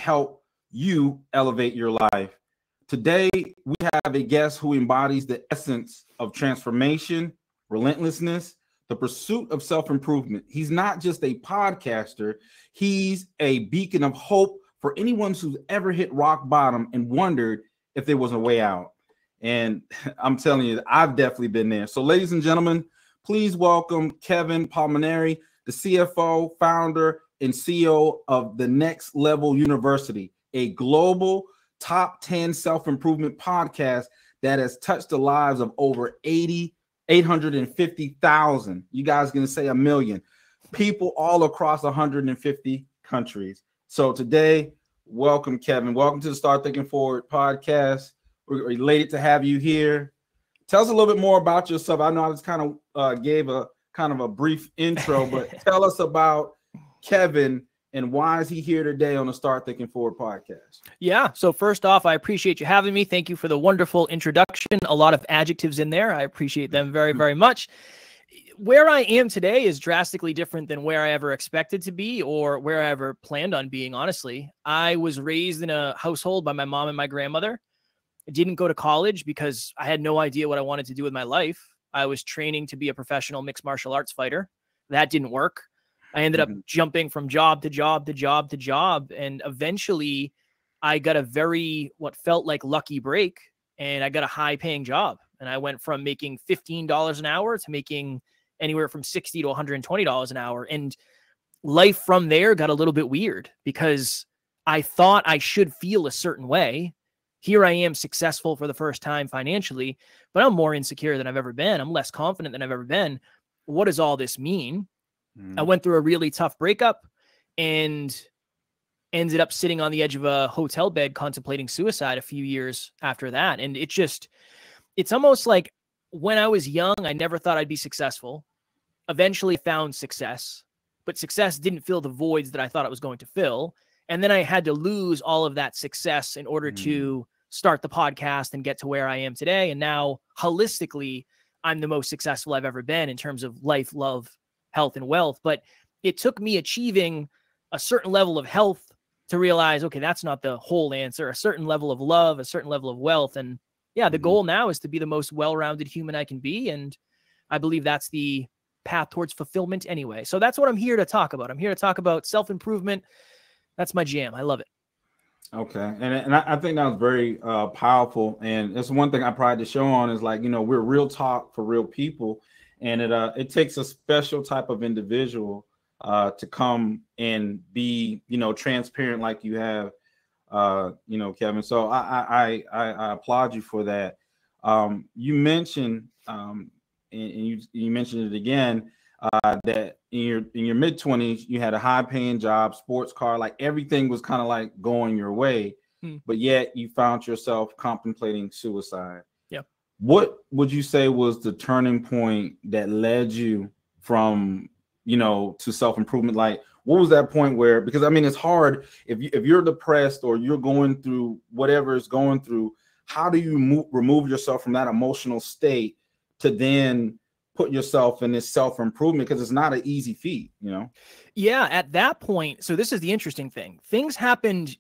help you elevate your life. Today, we have a guest who embodies the essence of transformation, relentlessness, the pursuit of self-improvement. He's not just a podcaster, he's a beacon of hope for anyone who's ever hit rock bottom and wondered if there was a way out. And I'm telling you, I've definitely been there. So ladies and gentlemen, please welcome Kevin Palmieri, the CFO, founder, and CEO of The Next Level University, a global top 10 self-improvement podcast that has touched the lives of over 850,000. You guys going to say a million people all across 150 countries. So today, welcome, Kevin. Welcome to the Start Thinking Forward podcast. We're elated to have you here. Tell us a little bit more about yourself. I know I just kind of gave a kind of a brief intro, but tell us about Kevin and why is he here today on the Start Thinking Forward podcast? Yeah. So first off, I appreciate you having me. Thank you for the wonderful introduction. A lot of adjectives in there. I appreciate them very, very much. Where I am today is drastically different than where I ever expected to be or where I ever planned on being, honestly. I was raised in a household by my mom and my grandmother. I didn't go to college because I had no idea what I wanted to do with my life. I was training to be a professional mixed martial arts fighter. That didn't work. I ended up jumping from job to job to job to job. And eventually I got a what felt like lucky break, and I got a high paying job. And I went from making $15 an hour to making anywhere from $60 to $120 an hour. And life from there got a little bit weird because I thought I should feel a certain way. Here I am, successful for the first time financially, but I'm more insecure than I've ever been. I'm less confident than I've ever been. What does all this mean? I went through a really tough breakup and ended up sitting on the edge of a hotel bed contemplating suicide a few years after that. And it's almost like when I was young, I never thought I'd be successful. Eventually found success, but success didn't fill the voids that I thought it was going to fill. And then I had to lose all of that success in order to start the podcast and get to where I am today. And now holistically, I'm the most successful I've ever been in terms of life, love, health, and wealth. But it took me achieving a certain level of health to realize, okay, that's not the whole answer. A certain level of love, a certain level of wealth. And yeah, the goal now is to be the most well-rounded human I can be. And I believe that's the path towards fulfillment anyway. So that's what I'm here to talk about. I'm here to talk about self-improvement. That's my jam. I love it. Okay. And I think that was very powerful. And it's one thing I pride the show on is like, we're real talk for real people. And it takes a special type of individual to come and be, transparent like you have, Kevin. So I applaud you for that. You mentioned, and you mentioned it again, that in your mid-20s, you had a high-paying job, sports car, like everything was kind of like going your way, but yet you found yourself contemplating suicide. What would you say was the turning point that led you from, to self-improvement? Like, what was that point where, because I mean, it's hard if you're depressed or you're going through whatever is going through, how do you remove yourself from that emotional state to then put yourself in this self-improvement? Because it's not an easy feat, Yeah, at that point. So this is the interesting thing. Things happened,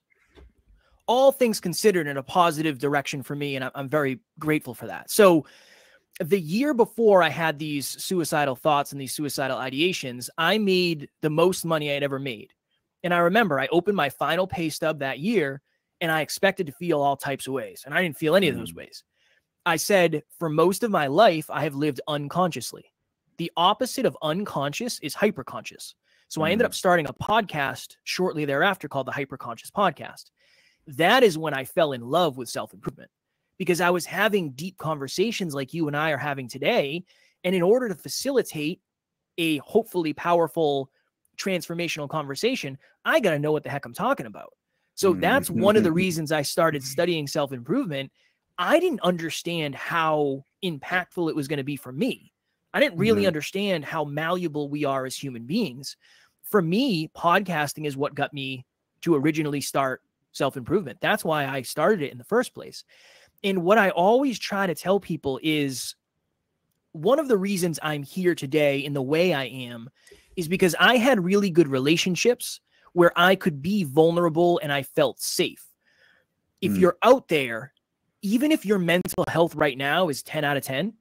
all things considered, in a positive direction for me. And I'm very grateful for that. So the year before I had these suicidal thoughts and these suicidal ideations, I made the most money I had ever made. And I remember I opened my final pay stub that year and I expected to feel all types of ways. And I didn't feel any of those ways. I said, for most of my life, I have lived unconsciously. The opposite of unconscious is hyperconscious. So I ended up starting a podcast shortly thereafter called the Hyperconscious Podcast. That is when I fell in love with self-improvement, because I was having deep conversations like you and I are having today. And in order to facilitate a hopefully powerful transformational conversation, I got to know what the heck I'm talking about. So that's one of the reasons I started studying self-improvement. I didn't understand how impactful it was going to be for me. I didn't really understand how malleable we are as human beings. For me, podcasting is what got me to originally start self-improvement. That's why I started it in the first place. And what I always try to tell people is one of the reasons I'm here today in the way I am is because I had really good relationships where I could be vulnerable and I felt safe. If you're out there, even if your mental health right now is 10 out of 10,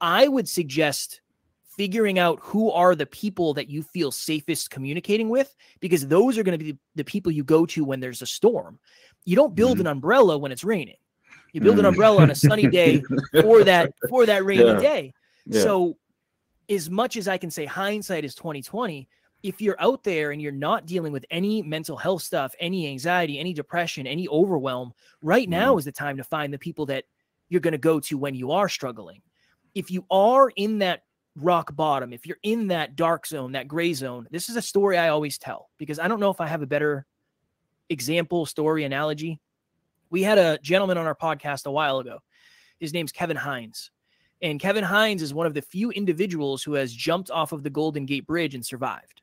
I would suggest figuring out who are the people that you feel safest communicating with, because those are going to be the people you go to when there's a storm. You don't build an umbrella when it's raining. You build an umbrella on a sunny day for that rainy day. Yeah. So as much as I can say hindsight is 2020, if you're out there and you're not dealing with any mental health stuff, any anxiety, any depression, any overwhelm, right now is the time to find the people that you're going to go to when you are struggling. If you are in that rock bottom, if you're in that dark zone, that gray zone, this is a story I always tell, because I don't know if I have a better example, story, analogy. We had a gentleman on our podcast a while ago. His name's Kevin Hines. And Kevin Hines is one of the few individuals who has jumped off of the Golden Gate Bridge and survived.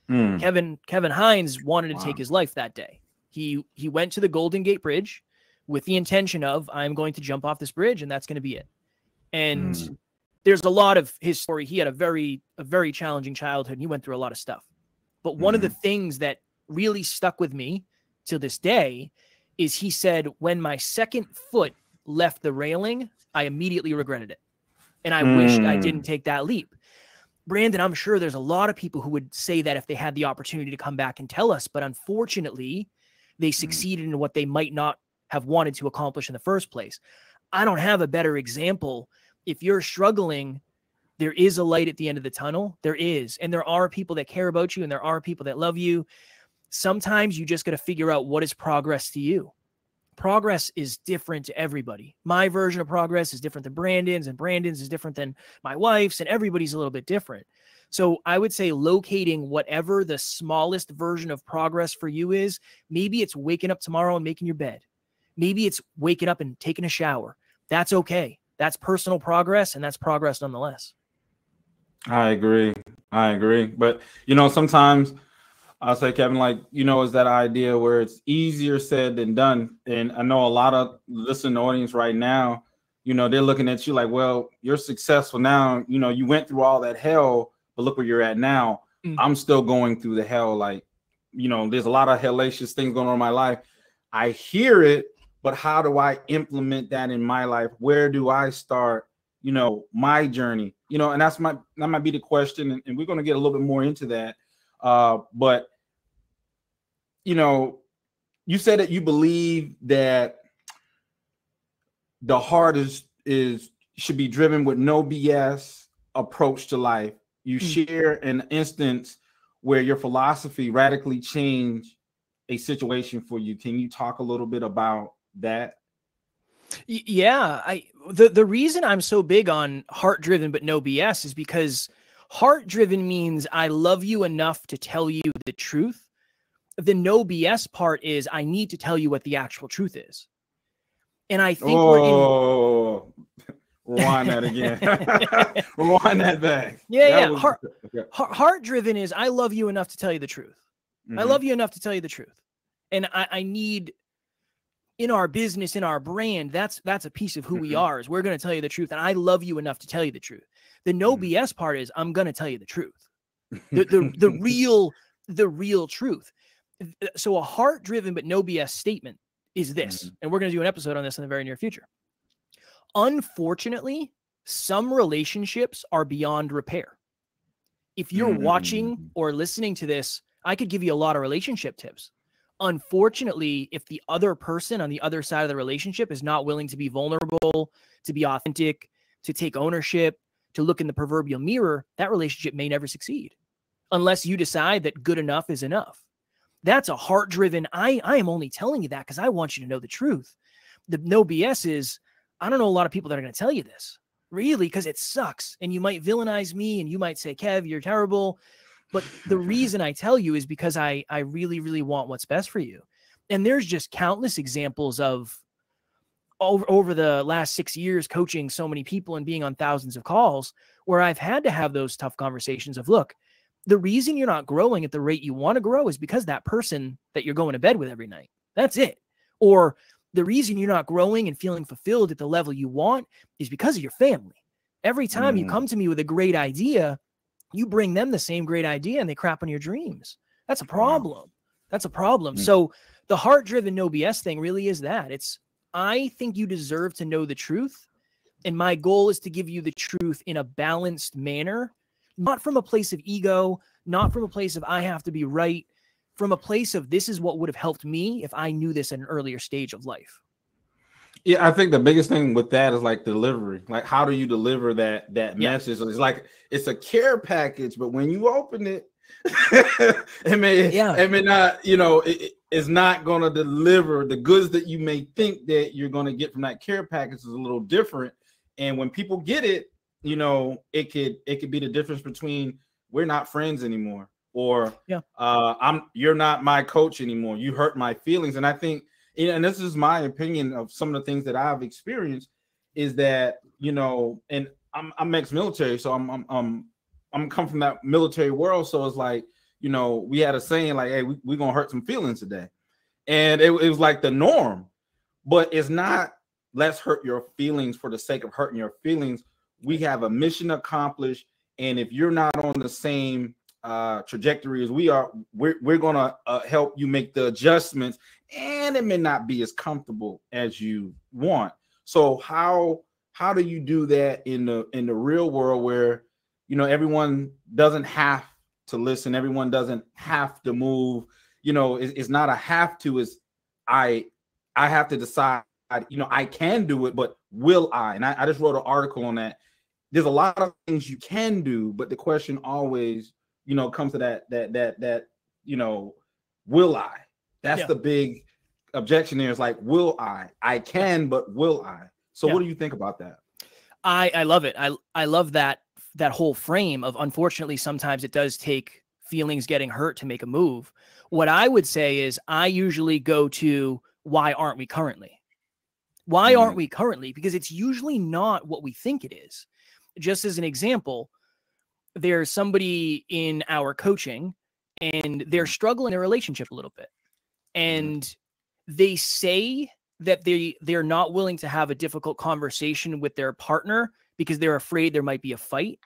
Kevin Hines wanted to take his life that day. He went to the Golden Gate Bridge with the intention of, I'm going to jump off this bridge and that's going to be it. And there's a lot of his story. He had a very challenging childhood. And he went through a lot of stuff. But one of the things that really stuck with me to this day is he said, when my second foot left the railing, I immediately regretted it. And I wished I didn't take that leap. Brandon, I'm sure there's a lot of people who would say that if they had the opportunity to come back and tell us, but unfortunately, they succeeded in what they might not have wanted to accomplish in the first place. I don't have a better example. If you're struggling, there is a light at the end of the tunnel. There is. And there are people that care about you, and there are people that love you. Sometimes you just got to figure out what is progress to you. Progress is different to everybody. My version of progress is different than Brandon's, and Brandon's is different than my wife's, and everybody's a little bit different. So I would say locating whatever the smallest version of progress for you is. Maybe it's waking up tomorrow and making your bed. Maybe it's waking up and taking a shower. That's okay. That's personal progress, and that's progress nonetheless. I agree. But, sometimes I'll say, Kevin, is that idea where it's easier said than done. And I know a lot of listening audience right now, they're looking at you like, well, you're successful now. You went through all that hell, but look where you're at now. I'm still going through the hell. There's a lot of hellacious things going on in my life. I hear it, but how do I implement that in my life? Where do I start, my journey? And that might be the question. And we're going to get a little bit more into that. But you said that you believe that the heart should be driven with no BS approach to life. You share an instance where your philosophy radically changed a situation for you. Can you talk a little bit about that? Yeah, the reason I'm so big on heart driven but no BS is because heart driven means I love you enough to tell you the truth. The no BS part is I need to tell you what the actual truth is. And I think rewind that again. Rewind that back. Yeah. Heart driven is I love you enough to tell you the truth. I love you enough to tell you the truth. And I need, in our business, in our brand, that's a piece of who we are, is we're going to tell you the truth. And I love you enough to tell you the truth. The no BS part is I'm going to tell you the truth, the real truth. So a heart driven, but no BS statement is this. And we're going to do an episode on this in the very near future. Unfortunately, some relationships are beyond repair. If you're watching or listening to this, I could give you a lot of relationship tips. Unfortunately, if the other person on the other side of the relationship is not willing to be vulnerable, to be authentic, to take ownership, to look in the proverbial mirror, that relationship may never succeed unless you decide that good enough is enough. That's a heart-driven, I am only telling you that because I want you to know the truth. The no BS is, I don't know a lot of people that are going to tell you this, really, because it sucks. And you might villainize me and you might say, Kev, you're terrible. But the reason I tell you is because I really, really want what's best for you. And there's just countless examples of over the last 6 years coaching so many people and being on thousands of calls where I've had to have those tough conversations of, look, the reason you're not growing at the rate you want to grow is because that person that you're going to bed with every night. That's it. Or the reason you're not growing and feeling fulfilled at the level you want is because of your family. Every time you come to me with a great idea, you bring them the same great idea and they crap on your dreams. That's a problem. That's a problem. So the heart-driven no BS thing really is that. It's, I think you deserve to know the truth. And my goal is to give you the truth in a balanced manner, not from a place of ego, not from a place of I have to be right, from a place of this is what would have helped me if I knew this at an earlier stage of life. Yeah, I think the biggest thing with that is like delivery. Like, how do you deliver that message? It's like it's a care package, but when you open it, it may not, it's not going to deliver the goods that you may think that you're going to get from that care package is a little different. And when people get it, it could be the difference between we're not friends anymore, or you're not my coach anymore. You hurt my feelings. And I think, and this is my opinion of some of the things that I've experienced, is that, and I'm ex-military, so I'm come from that military world. So it's like, we had a saying like, hey, we're going to hurt some feelings today. And it was like the norm, but it's not, let's hurt your feelings for the sake of hurting your feelings. We have a mission accomplished. And if you're not on the same trajectory as we are, we're going to help you make the adjustments. And it may not be as comfortable as you want. So how do you do that in the real world where, everyone doesn't have to listen. Everyone doesn't have to move. It's not a have to, it's I have to decide, I can do it, but will I? And I just wrote an article on that. There's a lot of things you can do, but the question always, comes to that, will I? That's the big objection there. Is like, will I? I can, but will I? So what do you think about that? I love it. I love that whole frame of, unfortunately, sometimes it does take feelings getting hurt to make a move. What I would say is I usually go to, why aren't we currently? Why aren't we currently? Because it's usually not what we think it is. Just as an example, there's somebody in our coaching and they're struggling in a relationship a little bit. And they say that they're not willing to have a difficult conversation with their partner because they're afraid there might be a fight.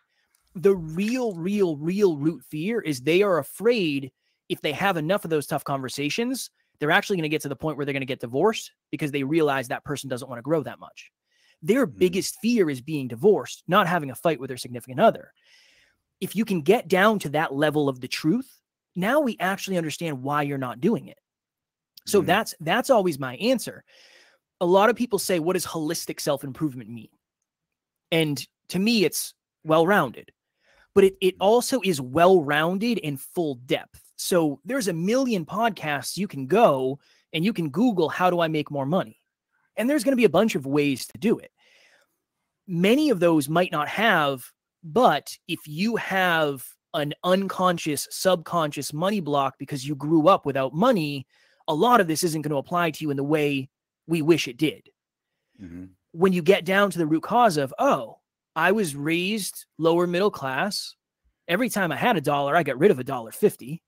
The real root fear is they are afraid if they have enough of those tough conversations, they're actually going to get to the point where they're going to get divorced because they realize that person doesn't want to grow that much. Their biggest fear is being divorced, not having a fight with their significant other. If you can get down to that level of the truth, now we actually understand why you're not doing it. So that's always my answer. A lot of people say, what does holistic self-improvement mean? And to me, it's well-rounded, but it also is well-rounded in full depth. So there's a million podcasts you can go and you can Google, how do I make more money? And there's going to be a bunch of ways to do it. Many of those might not have, but if you have an unconscious, subconscious money block because you grew up without money, a lot of this isn't going to apply to you in the way we wish it did. When you get down to the root cause of, oh, I was raised lower middle class. Every time I had $1, I got rid of $1.50.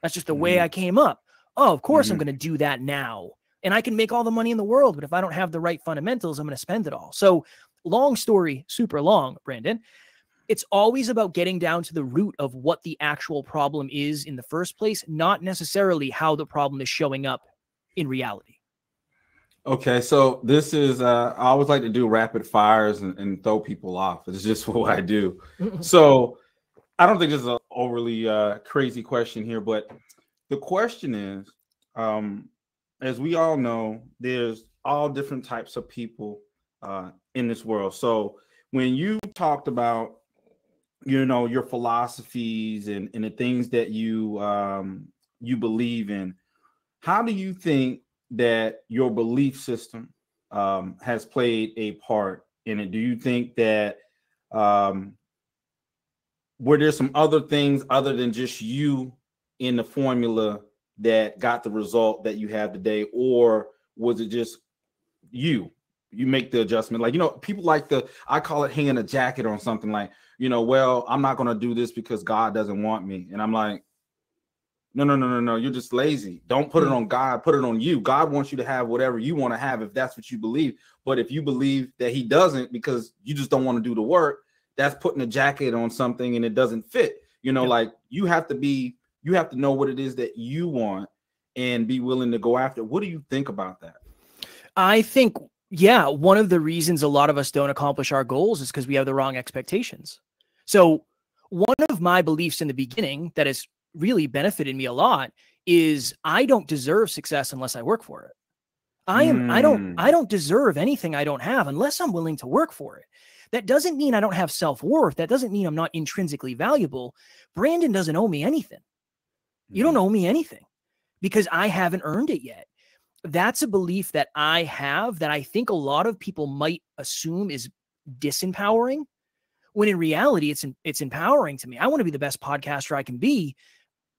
That's just the way I came up. Oh, of course I'm going to do that now. And I can make all the money in the world, but if I don't have the right fundamentals, I'm going to spend it all. So long story, super long, Brandon. It's always about getting down to the root of what the actual problem is in the first place, not necessarily how the problem is showing up in reality. Okay, so this is, I always like to do rapid fires and throw people off. It's just what I do. So I don't think this is an overly crazy question here, but the question is, as we all know, there's all different types of people in this world. So when you talked about, your philosophies and the things that you believe in, how do you think that your belief system has played a part in it? Do you think that were there some other things other than just you in the formula that got the result that you have today, or was it just you make the adjustment? Like, people like I call it hanging a jacket on something, like, well, I'm not going to do this because God doesn't want me. And I'm like, no, you're just lazy. Don't put it on God, put it on you. God wants you to have whatever you want to have if that's what you believe. But if you believe that he doesn't because you just don't want to do the work, that's putting a jacket on something and it doesn't fit. Like you have to know what it is that you want. and be willing to go after. What do you think about that? I think, yeah, one of the reasons a lot of us don't accomplish our goals is because we have the wrong expectations. So one of my beliefs in the beginning that has really benefited me a lot is I don't deserve success unless I work for it. I don't deserve anything I don't have unless I'm willing to work for it. That doesn't mean I don't have self-worth. That doesn't mean I'm not intrinsically valuable. Brandon doesn't owe me anything. You don't owe me anything because I haven't earned it yet. That's a belief that I have that I think a lot of people might assume is disempowering, when in reality, it's empowering to me. I want to be the best podcaster I can be.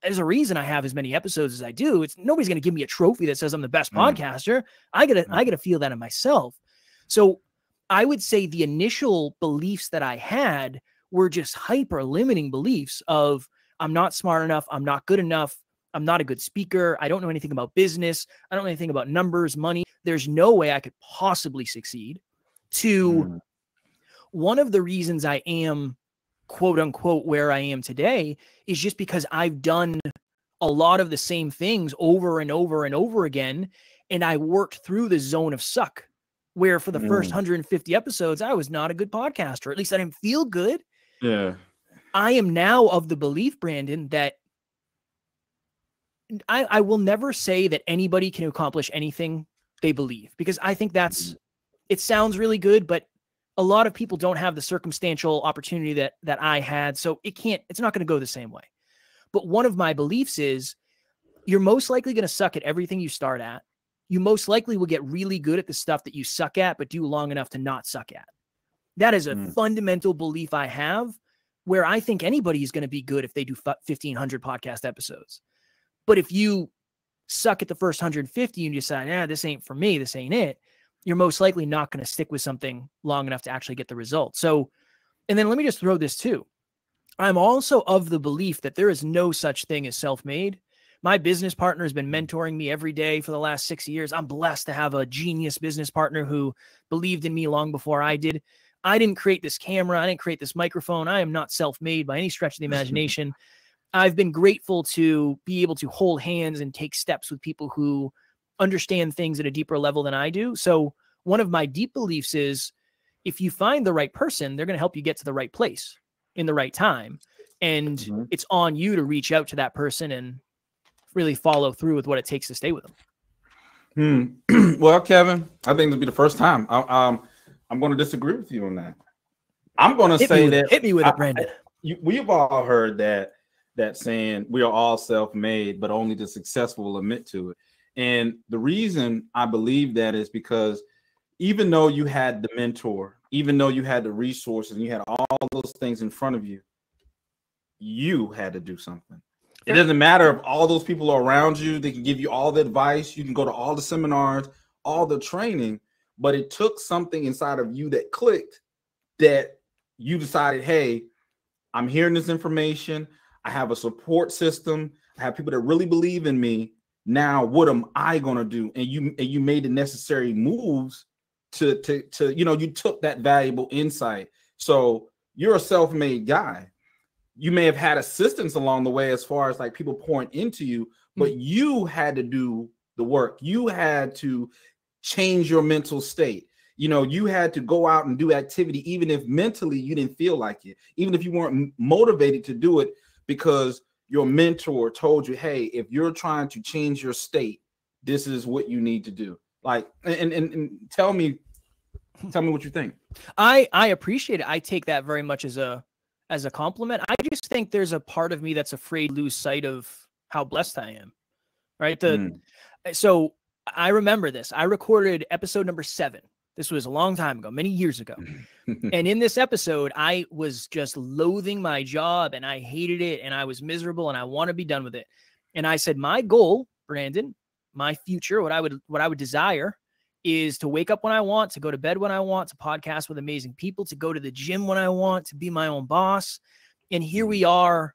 There's a reason I have as many episodes as I do. Nobody's going to give me a trophy that says I'm the best podcaster. I gotta feel that in myself. So I would say the initial beliefs that I had were just hyper limiting beliefs of I'm not smart enough. I'm not good enough. I'm not a good speaker. I don't know anything about business. I don't know anything about numbers, money. There's no way I could possibly succeed. To one of the reasons I am quote unquote where I am today is just because I've done a lot of the same things over and over and over again. And I worked through the zone of suck where for the first 150 episodes, I was not a good podcaster. At least I didn't feel good. Yeah. I am now of the belief, Brandon, that I will never say that anybody can accomplish anything they believe, because I think it sounds really good, but a lot of people don't have the circumstantial opportunity that I had. So it's not going to go the same way. But one of my beliefs is you're most likely going to suck at everything you start at. You most likely will get really good at the stuff that you suck at, but do long enough to not suck at. That is a fundamental belief I have, where I think anybody is going to be good if they do 1,500 podcast episodes. But if you suck at the first 150 and you decide, this ain't for me, this ain't it, you're most likely not going to stick with something long enough to actually get the result. So, and then let me just throw this too. I'm also of the belief that there is no such thing as self-made. My business partner has been mentoring me every day for the last 6 years. I'm blessed to have a genius business partner who believed in me long before I did. I didn't create this camera. I didn't create this microphone. I am not self-made by any stretch of the imagination. I've been grateful to be able to hold hands and take steps with people who understand things at a deeper level than I do. So one of my deep beliefs is if you find the right person, they're going to help you get to the right place in the right time. And it's on you to reach out to that person and really follow through with what it takes to stay with them. Well, Kevin, I think this will be the first time I'm going to disagree with you on that. I'm going to say that hit me with it, Brandon. We've all heard that saying, we are all self-made, but only the successful will admit to it. And the reason I believe that is because even though you had the mentor, even though you had the resources and you had all those things in front of you, you had to do something. It doesn't matter if all those people are around you. They can give you all the advice. You can go to all the seminars, all the training, but it took something inside of you that clicked, that you decided, hey, I'm hearing this information. I have a support system. I have people that really believe in me. Now, what am I going to do? And you made the necessary moves to you took that valuable insight. So you're a self-made guy. You may have had assistance along the way as far as like people pouring into you, but you had to do the work. You had to change your mental state. You had to go out and do activity, even if mentally you didn't feel like it, even if you weren't motivated to do it, because your mentor told you, hey, if you're trying to change your state, this is what you need to do. Like, and tell me what you think. I appreciate it. I take that very much as a compliment. I just think there's a part of me that's afraid to lose sight of how blessed I am. Right. So I remember this. I recorded episode number 7. This was a long time ago, many years ago. And in this episode, I was just loathing my job and I hated it and I was miserable and I want to be done with it. And I said, my goal, Brandon, my future, what I would desire is to wake up when I want, to go to bed when I want, to podcast with amazing people, to go to the gym when I want, to be my own boss. And here we are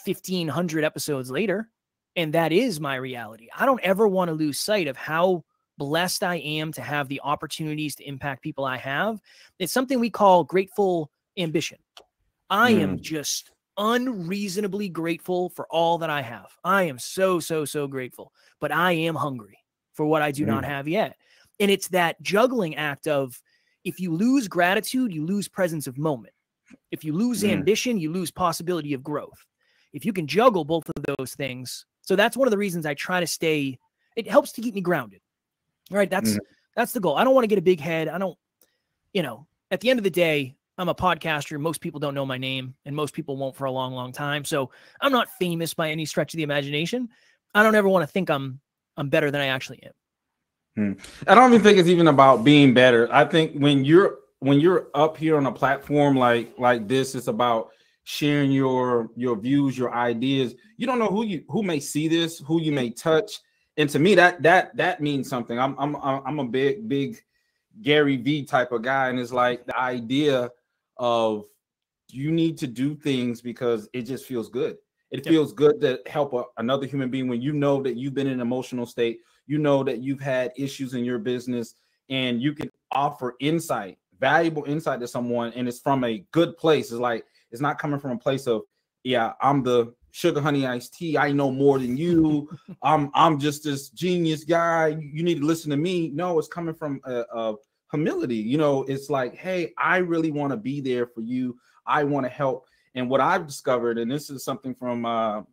1,500 episodes later. And that is my reality. I don't ever want to lose sight of how blessed I am to have the opportunities to impact people I have. It's something we call grateful ambition. I am just unreasonably grateful for all that I have. I am so, so, so grateful, but I am hungry for what I do not have yet. And it's that juggling act of, if you lose gratitude, you lose presence of moment. If you lose ambition, you lose possibility of growth. If you can juggle both of those things. So that's one of the reasons I try to stay, it helps to keep me grounded. Right? That's the goal. I don't want to get a big head. I don't, at the end of the day, I'm a podcaster. Most people don't know my name, and most people won't for a long, long time. So I'm not famous by any stretch of the imagination. I don't ever want to think I'm better than I actually am. I don't even think it's even about being better. I think when you're up here on a platform like this, it's about sharing your views, your ideas. You don't know who may see this, who you may touch, and to me that means something. I'm a big Gary V type of guy, and it's like the idea of you need to do things because it just feels good. It feels good to help another human being when you know that you've been in an emotional state, you know that you've had issues in your business, and you can offer insight, valuable insight to someone, and it's from a good place. It's like, it's not coming from a place of, yeah, I'm the sugar honey iced tea, I know more than you, I'm just this genius guy, you need to listen to me. No, it's coming from a humility. It's like, hey, I really want to be there for you, I want to help. And what I've discovered, and this is something from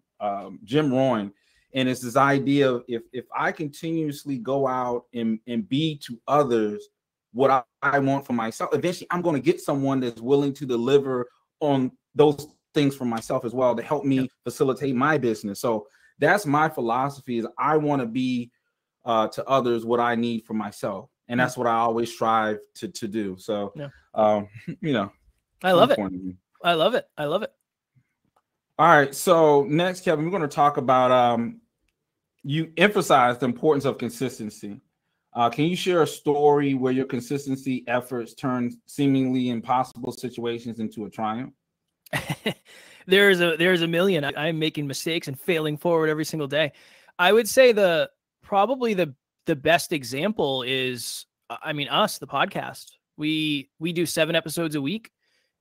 Jim Rohn, and it's this idea of if I continuously go out and be to others what I want for myself, eventually I'm going to get someone that's willing to deliver on those things for myself as well, to help me facilitate my business. So that's my philosophy, is I want to be to others what I need for myself. And that's what I always strive to do. So, I love it. I love it. I love it. All right. So next, Kevin, we're going to talk about, you emphasize the importance of consistency. Can you share a story where your consistency efforts turned seemingly impossible situations into a triumph? There's a million. I'm making mistakes and failing forward every single day. I would say probably the best example is, us, the podcast. We do 7 episodes a week.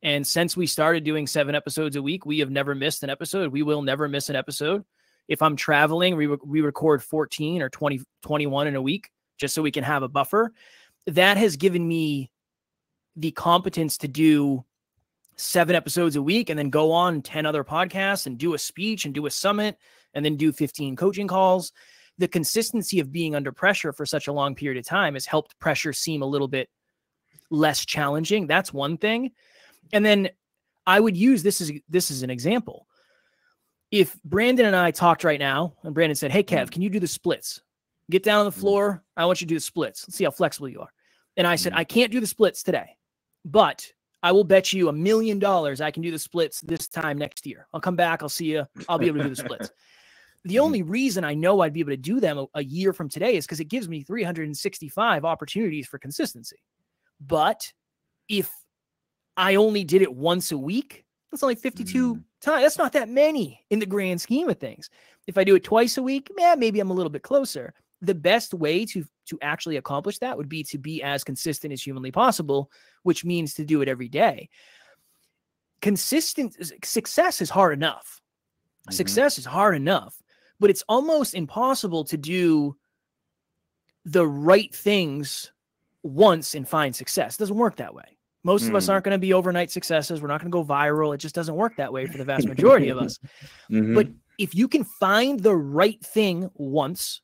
And since we started doing 7 episodes a week, we have never missed an episode. We will never miss an episode. If I'm traveling, we record 14 or 20, 21 in a week, just so we can have a buffer. That has given me the competence to do 7 episodes a week and then go on 10 other podcasts and do a speech and do a summit and then do 15 coaching calls. The consistency of being under pressure for such a long period of time has helped pressure seem a little bit less challenging. That's one thing. And then I would use this as an example. If Brandon and I talked right now and Brandon said, hey, Kev, can you do the splits? Get down on the floor. I want you to do the splits. Let's see how flexible you are. And I said, I can't do the splits today, but I will bet you $1 million I can do the splits this time next year. I'll come back. I'll see you. I'll be able to do the splits. The only reason I know I'd be able to do them a year from today is because it gives me 365 opportunities for consistency. But if I only did it once a week, that's only 52 times. That's not that many in the grand scheme of things. If I do it twice a week, maybe I'm a little bit closer. The best way to actually accomplish that would be to be as consistent as humanly possible, which means to do it every day. Success is hard enough. Success is hard enough, but it's almost impossible to do the right things once and find success. It doesn't work that way. Most of us aren't going to be overnight successes. We're not going to go viral. It just doesn't work that way for the vast majority of us. But if you can find the right thing once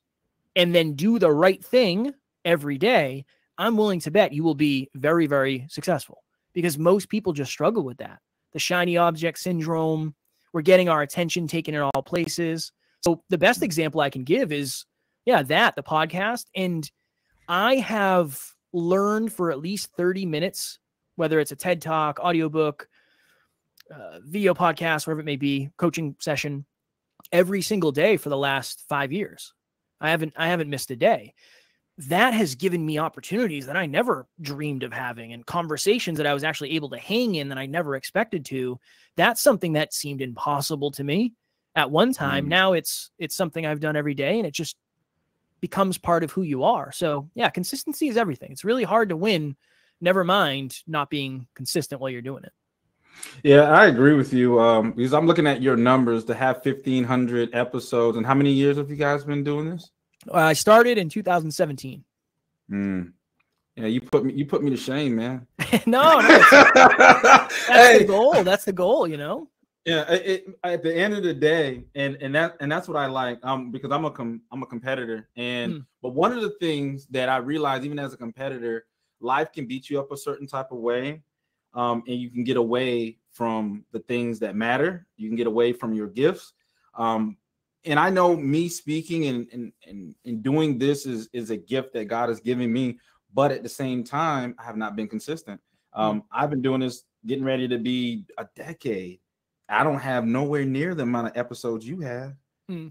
and then do the right thing every day, I'm willing to bet you will be very, very successful, because most people just struggle with that. The shiny object syndrome. We're getting our attention taken in all places. So the best example I can give is, the podcast. And I have learned for at least 30 minutes, whether it's a TED Talk, audiobook, video podcast, wherever it may be, coaching session, every single day for the last 5 years. I haven't missed a day. That has given me opportunities that I never dreamed of having, and conversations that I was actually able to hang in that I never expected to. That's something that seemed impossible to me at one time. Now it's something I've done every day, and it just becomes part of who you are. So consistency is everything. It's really hard to win. Never mind not being consistent while you're doing it. Yeah, I agree with you. Because I'm looking at your numbers to have 1,500 episodes. And how many years have you guys been doing this? I started in 2017. Yeah, you put me to shame, man. No, that's Hey, the goal. That's the goal, you know? yeah. At the end of the day, and that's what I like. Because I'm a competitor, and but one of the things that I realized, even as a competitor, life can beat you up a certain type of way, and you can get away from the things that matter. You can get away from your gifts. And I know me speaking and doing this is a gift that God has given me. But at the same time, I have not been consistent. I've been doing this, getting ready to be a decade. I don't have nowhere near the amount of episodes you have.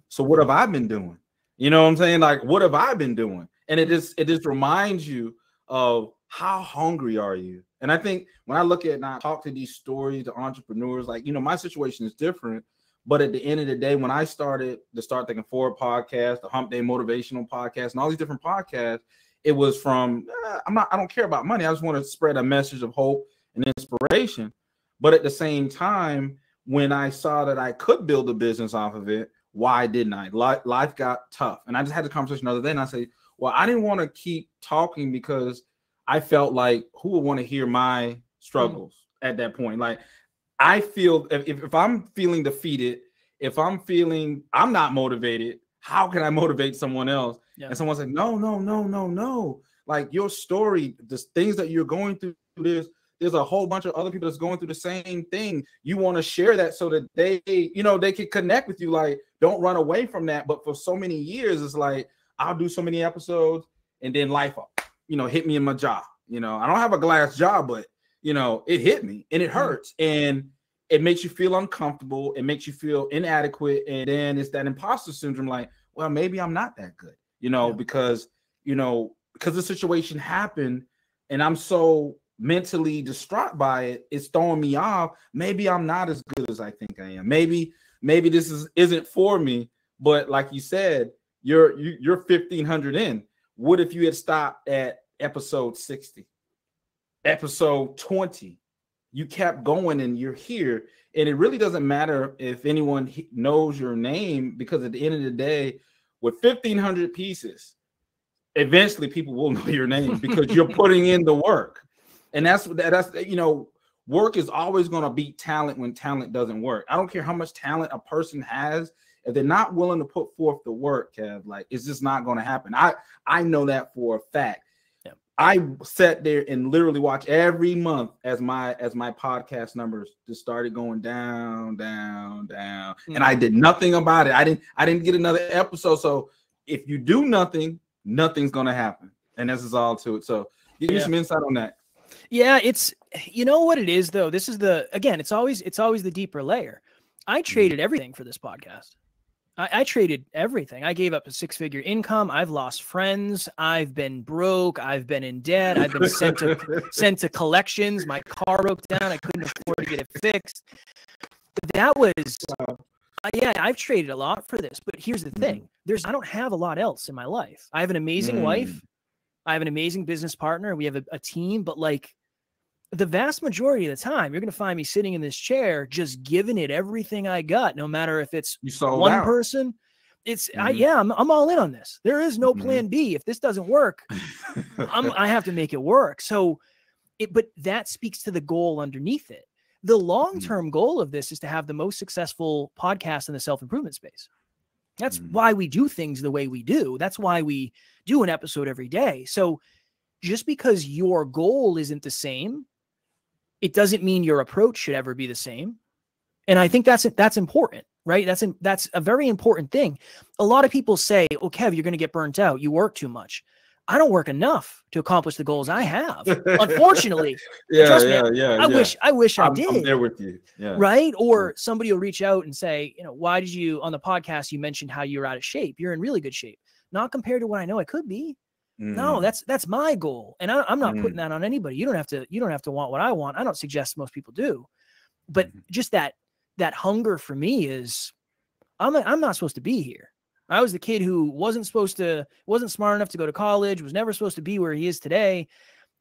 So what have I been doing? You know what I'm saying? Like, what have I been doing? And it just reminds you of how hungry are you? And I think when I look at and I talk to these stories, to entrepreneurs, like, you know, my situation is different. But at the end of the day, when I started the Start Thinking Forward podcast, the Hump Day Motivational podcast, and all these different podcasts, it was from, I don't care about money. I just want to spread a message of hope and inspiration. But at the same time, when I saw that I could build a business off of it, why didn't I? Life got tough. And I just had the conversation the other day, and I said, well, I didn't want to keep talking because I felt like who would want to hear my struggles at that point? Like, I feel if I'm feeling defeated, if I'm feeling I'm not motivated, how can I motivate someone else? Yeah. And someone's like, no. Like, your story, the things that you're going through, there's a whole bunch of other people that's going through the same thing. You want to share that so that they can connect with you. Like, don't run away from that. But for so many years, it's like, I'll do so many episodes and then life, hit me in my jaw. I don't have a glass jaw, but it hit me and it hurts. And it makes you feel uncomfortable. It makes you feel inadequate. And then it's that imposter syndrome. Like, well, maybe I'm not that good, because the situation happened and I'm so mentally distraught by it. It's throwing me off. Maybe I'm not as good as I think I am. Maybe this isn't for me. But like you said, you're 1,500 in. What if you had stopped at episode 60, episode 20? You kept going and you're here. And it really doesn't matter if anyone knows your name, because at the end of the day, with 1,500 pieces, eventually people will know your name because you're putting in the work. And that's work is always going to beat talent when talent doesn't work. I don't care how much talent a person has. If they're not willing to put forth the work, Kev, like, it's just not going to happen. I know that for a fact. Yeah. I sat there and literally watched every month as my podcast numbers just started going down. And I did nothing about it. I didn't get another episode. So if you do nothing, nothing's going to happen. And this is all to it. So give me some insight on that. Yeah, it's, what it is though. This is it's always the deeper layer. I traded everything for this podcast. I traded everything. I gave up a 6-figure income. I've lost friends. I've been broke. I've been in debt. I've been sent to collections. My car broke down. I couldn't afford to get it fixed. That was, I've traded a lot for this. But here's the thing. I don't have a lot else in my life. I have an amazing wife. I have an amazing business partner. We have a team, but like, the vast majority of the time, you're going to find me sitting in this chair, just giving it everything I got, no matter if it's one person. It's I'm all in on this. There is no plan B. If this doesn't work, I have to make it work. So, but that speaks to the goal underneath it. The long-term goal of this is to have the most successful podcast in the self-improvement space. That's why we do things the way we do. That's why we do an episode every day. So just because your goal isn't the same, it doesn't mean your approach should ever be the same. And I think that's important, right? That's a very important thing. A lot of people say, oh, Kev, you're going to get burnt out. You work too much. I don't work enough to accomplish the goals I have. Unfortunately. Trust me, I wish I did. I'm there with you. Yeah. Right? Or somebody will reach out and say, why did you, on the podcast, you mentioned how you're out of shape. You're in really good shape. Not compared to what I know I could be. No, that's my goal. And I'm not putting that on anybody. You don't have to want what I want. I don't suggest most people do, but just that hunger for me is, I'm not supposed to be here. I was the kid who wasn't smart enough to go to college, was never supposed to be where he is today.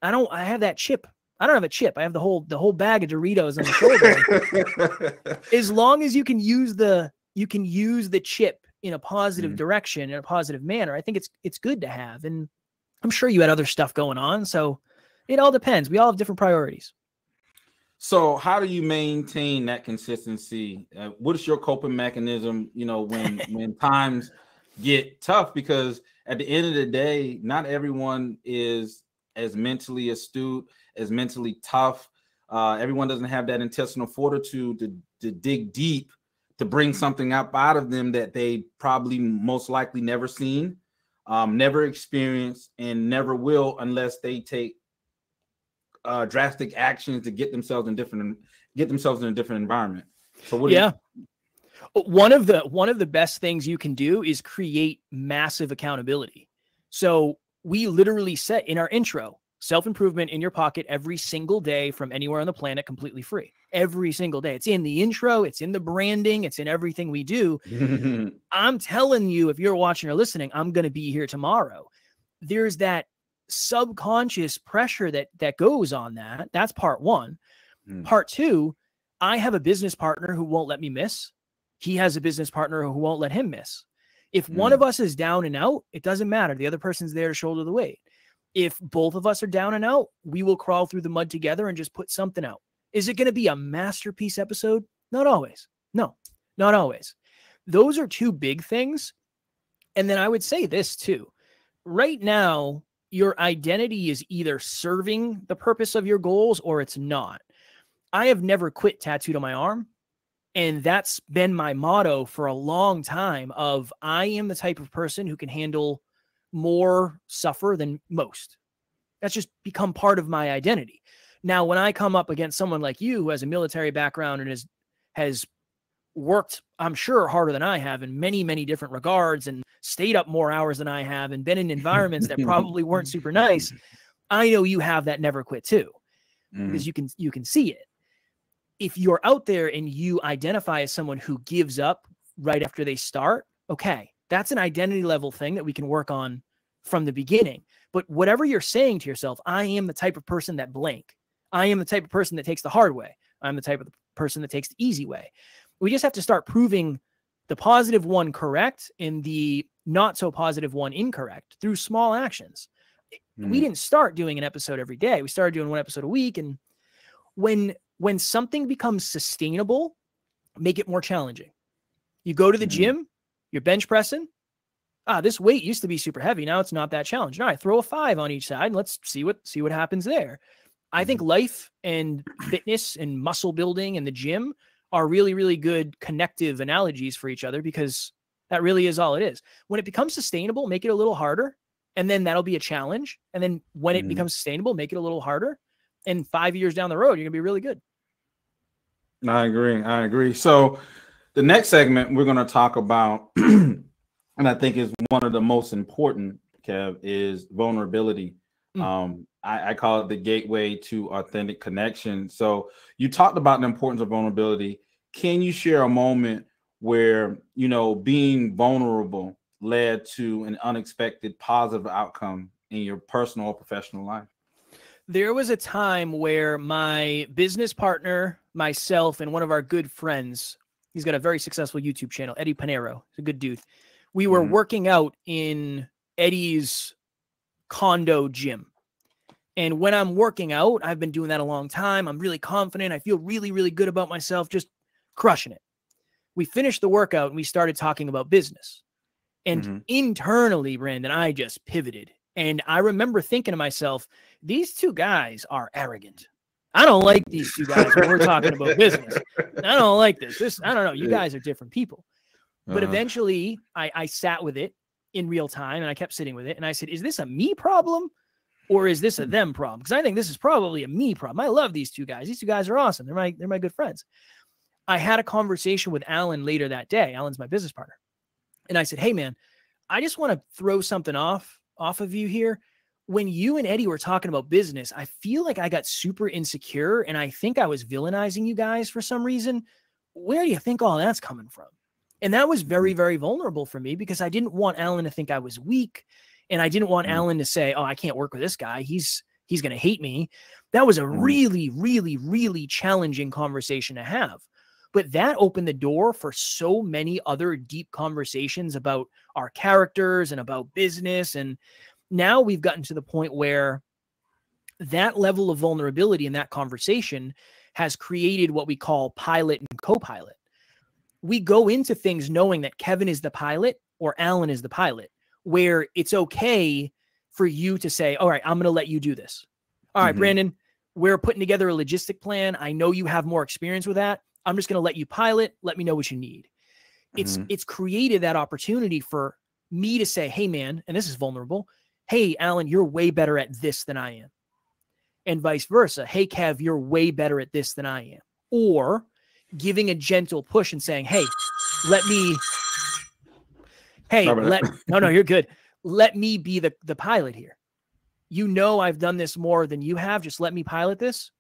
I have that chip. I don't have a chip. I have the whole bag of Doritos on the shoulder. As long as you can use the chip in a positive direction, in a positive manner, I think it's good to have. And I'm sure you had other stuff going on. So it all depends. We all have different priorities. So how do you maintain that consistency? What is your coping mechanism, when times get tough? Because at the end of the day, not everyone is as mentally astute, as mentally tough. Everyone doesn't have that intestinal fortitude to dig deep, to bring something up out of them that they probably most likely never seen, never experienced, and never will unless they take drastic actions to get themselves in a different environment. So one of the best things you can do is create massive accountability. So we literally set in our intro, self-improvement in your pocket every single day from anywhere on the planet, completely free. Every single day. It's in the intro, it's in the branding, it's in everything we do. I'm telling you, if you're watching or listening, I'm going to be here tomorrow. There's that subconscious pressure that goes on that. That's part one. Part two, I have a business partner who won't let me miss. He has a business partner who won't let him miss. If one of us is down and out, it doesn't matter. The other person's there to shoulder the weight. If both of us are down and out, we will crawl through the mud together and just put something out. Is it going to be a masterpiece episode? Not always. No, not always. Those are two big things. And then I would say this too. Right now, your identity is either serving the purpose of your goals or it's not. I have never quit tattooed on my arm. And that's been my motto for a long time of I am the type of person who can handle more suffer than most. That's just become part of my identity. Now, when I come up against someone like you who has a military background and has worked, I'm sure, harder than I have in many, many different regards and stayed up more hours than I have and been in environments that probably weren't super nice, I know you have that never quit too, because you can see it. If you're out there and you identify as someone who gives up right after they start, okay, that's an identity level thing that we can work on from the beginning. But whatever you're saying to yourself, I am the type of person that blank. I am the type of person that takes the hard way. I'm the type of person that takes the easy way. We just have to start proving the positive one correct and the not so positive one incorrect through small actions. We didn't start doing an episode every day. We started doing one episode a week. And when something becomes sustainable, make it more challenging. You go to the gym, you're bench pressing. This weight used to be super heavy. Now it's not that challenging. All right, throw a 5 on each side and let's see what happens there. I think life and fitness and muscle building and the gym are really, really good connective analogies for each other, because that really is all it is. When it becomes sustainable, make it a little harder, and then that'll be a challenge. And then when it becomes sustainable, make it a little harder. And 5 years down the road, you're gonna be really good. I agree. So the next segment we're going to talk about, and I think is one of the most important, Kev, is vulnerability. I call it the gateway to authentic connection. So you talked about the importance of vulnerability. Can you share a moment where, being vulnerable led to an unexpected positive outcome in your personal or professional life? There was a time where my business partner, myself, and one of our good friends, he's got a very successful YouTube channel, Eddie Panero. He's a good dude. We were working out in Eddie's condo gym. And when I'm working out, I've been doing that a long time. I'm really confident. I feel really, really good about myself, just crushing it. We finished the workout and we started talking about business. And internally, Brandon, I just pivoted. And I remember thinking to myself, these two guys are arrogant. I don't like these two guys when we're talking about business. I don't like this. I don't know. You guys are different people. But eventually I sat with it in real time and I kept sitting with it. And I said, is this a me problem or is this a them problem? Because I think this is probably a me problem. I love these two guys. These two guys are awesome. They're my good friends. I had a conversation with Alan later that day. Alan's my business partner. And I said, hey, man, I just want to throw something off of you here. When you and Eddie were talking about business, I feel like I got super insecure and I think I was villainizing you guys for some reason. Where do you think all that's coming from? And that was very, very vulnerable for me because I didn't want Alan to think I was weak. And I didn't want Alan to say, oh, I can't work with this guy. He's he's going to hate me. That was a really, really, really challenging conversation to have. But that opened the door for so many other deep conversations about our characters and about business. And now we've gotten to the point where that level of vulnerability in that conversation has created what we call pilot and co-pilot. We go into things knowing that Kevin is the pilot or Alan is the pilot, where it's okay for you to say, all right, I'm going to let you do this. All right, Brandon, we're putting together a logistic plan. I know you have more experience with that. I'm just going to let you pilot. Let me know what you need. It's created that opportunity for me to say, hey, man, and this is vulnerable. Hey, Alan, you're way better at this than I am. And vice versa. Hey, Kev, you're way better at this than I am. Or giving a gentle push and saying, hey, no, you're good. Let me be the pilot here. You know, I've done this more than you have. Just let me pilot this.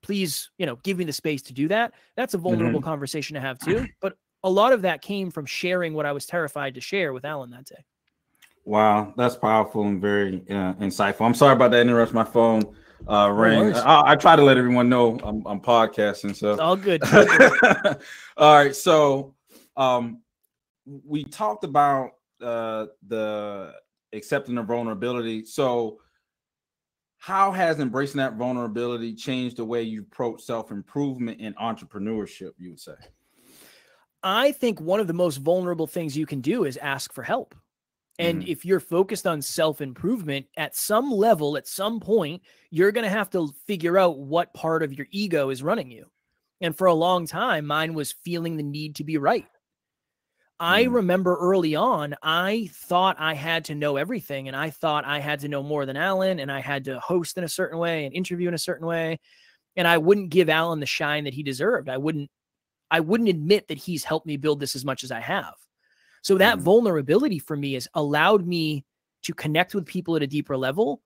Please, give me the space to do that. That's a vulnerable conversation to have too. But a lot of that came from sharing what I was terrified to share with Alan that day. Wow. That's powerful and very insightful. I'm sorry about that. Interrupt, my phone rang. I try to let everyone know I'm podcasting. So it's all good. All right. So we talked about the accepting the vulnerability. So how has embracing that vulnerability changed the way you approach self-improvement and entrepreneurship, you would say? I think one of the most vulnerable things you can do is ask for help. And if you're focused on self-improvement, at some level, at some point, you're going to have to figure out what part of your ego is running you. And for a long time, mine was feeling the need to be right. I remember early on, I thought I had to know everything, and I thought I had to know more than Alan, and I had to host in a certain way and interview in a certain way. And I wouldn't give Alan the shine that he deserved. I wouldn't admit that he's helped me build this as much as I have. So that vulnerability for me has allowed me to connect with people at a deeper level,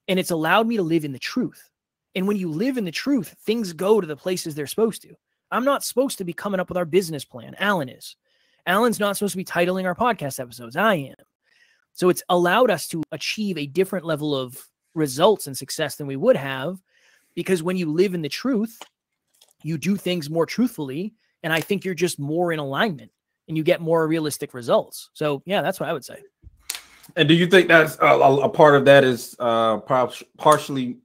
and it's allowed me to live in the truth. And when you live in the truth, things go to the places they're supposed to. I'm not supposed to be coming up with our business plan. Alan is. Alan's not supposed to be titling our podcast episodes. I am. So it's allowed us to achieve a different level of results and success than we would have, because when you live in the truth, you do things more truthfully. And I think you're just more in alignment and you get more realistic results. So yeah, that's what I would say. And do you think that's a part of that is partially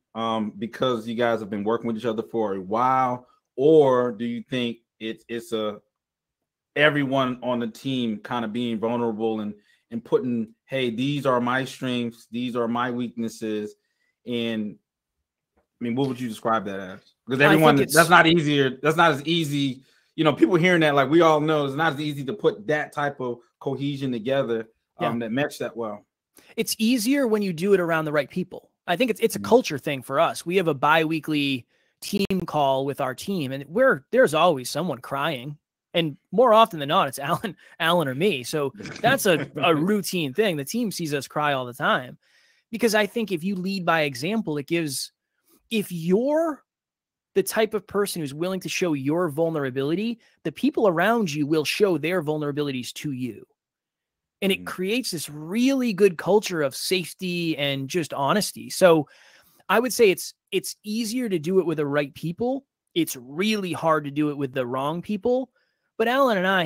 because you guys have been working with each other for a while, or do you think it's everyone on the team kind of being vulnerable and putting, hey, these are my strengths, these are my weaknesses? And I mean, what would you describe that as? Because everyone, that's not easier. That's not as easy. People hearing that, like we all know, it's not as easy to put that type of cohesion together that match that well. It's easier when you do it around the right people. I think it's a culture thing for us. We have a bi-weekly team call with our team, and there's always someone crying. And more often than not, it's Alan or me. So that's a routine thing. The team sees us cry all the time, because I think if you lead by example, if you're the type of person who's willing to show your vulnerability, the people around you will show their vulnerabilities to you. And it creates this really good culture of safety and just honesty. So I would say it's easier to do it with the right people. It's really hard to do it with the wrong people. But Alan and I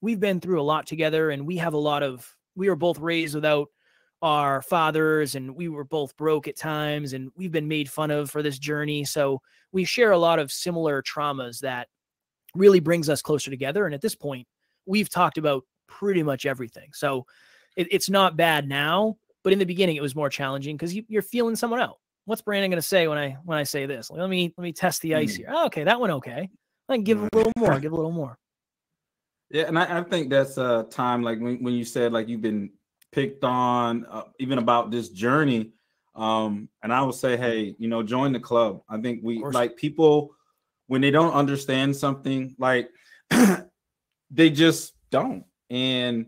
we've been through a lot together, and we were both raised without our fathers, and we were both broke at times, and we've been made fun of for this journey. So we share a lot of similar traumas that really brings us closer together. And at this point, we've talked about pretty much everything. So it's not bad now, but in the beginning it was more challenging because you're feeling someone out. What's Brandon going to say when I say this? Like, let me test the ice here. Oh, okay, that one okay. I can give a little more. Give a little more. Yeah, and I think that's a time like when you said like you've been picked on, even about this journey. And I would say, hey, join the club. I think we like people when they don't understand something, like they just don't. And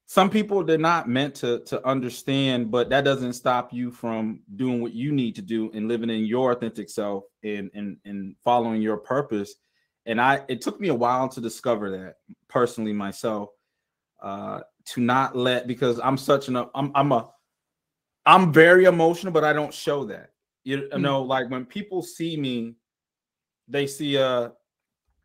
some people, they're not meant to understand, but that doesn't stop you from doing what you need to do and living in your authentic self and following your purpose. And it took me a while to discover that personally myself, to not let, because I'm very emotional, but I don't show that. You know, like when people see me, they see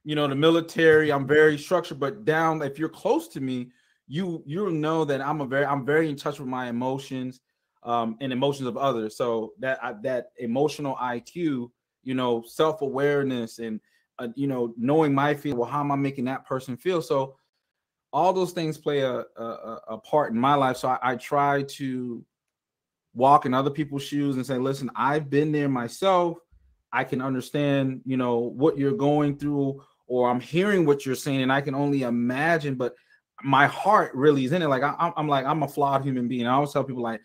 you know, the military, I'm very structured, but down, if you're close to me, you'll know that I'm very in touch with my emotions, and emotions of others. So that emotional IQ, you know, self-awareness, and you know, knowing my feel, well, how am I making that person feel? So all those things play a part in my life. So I try to walk in other people's shoes and say, listen, I've been there myself. I can understand, you know, what you're going through, or I'm hearing what you're saying, and I can only imagine, but my heart really is in it. Like I'm a flawed human being. I always tell people, like,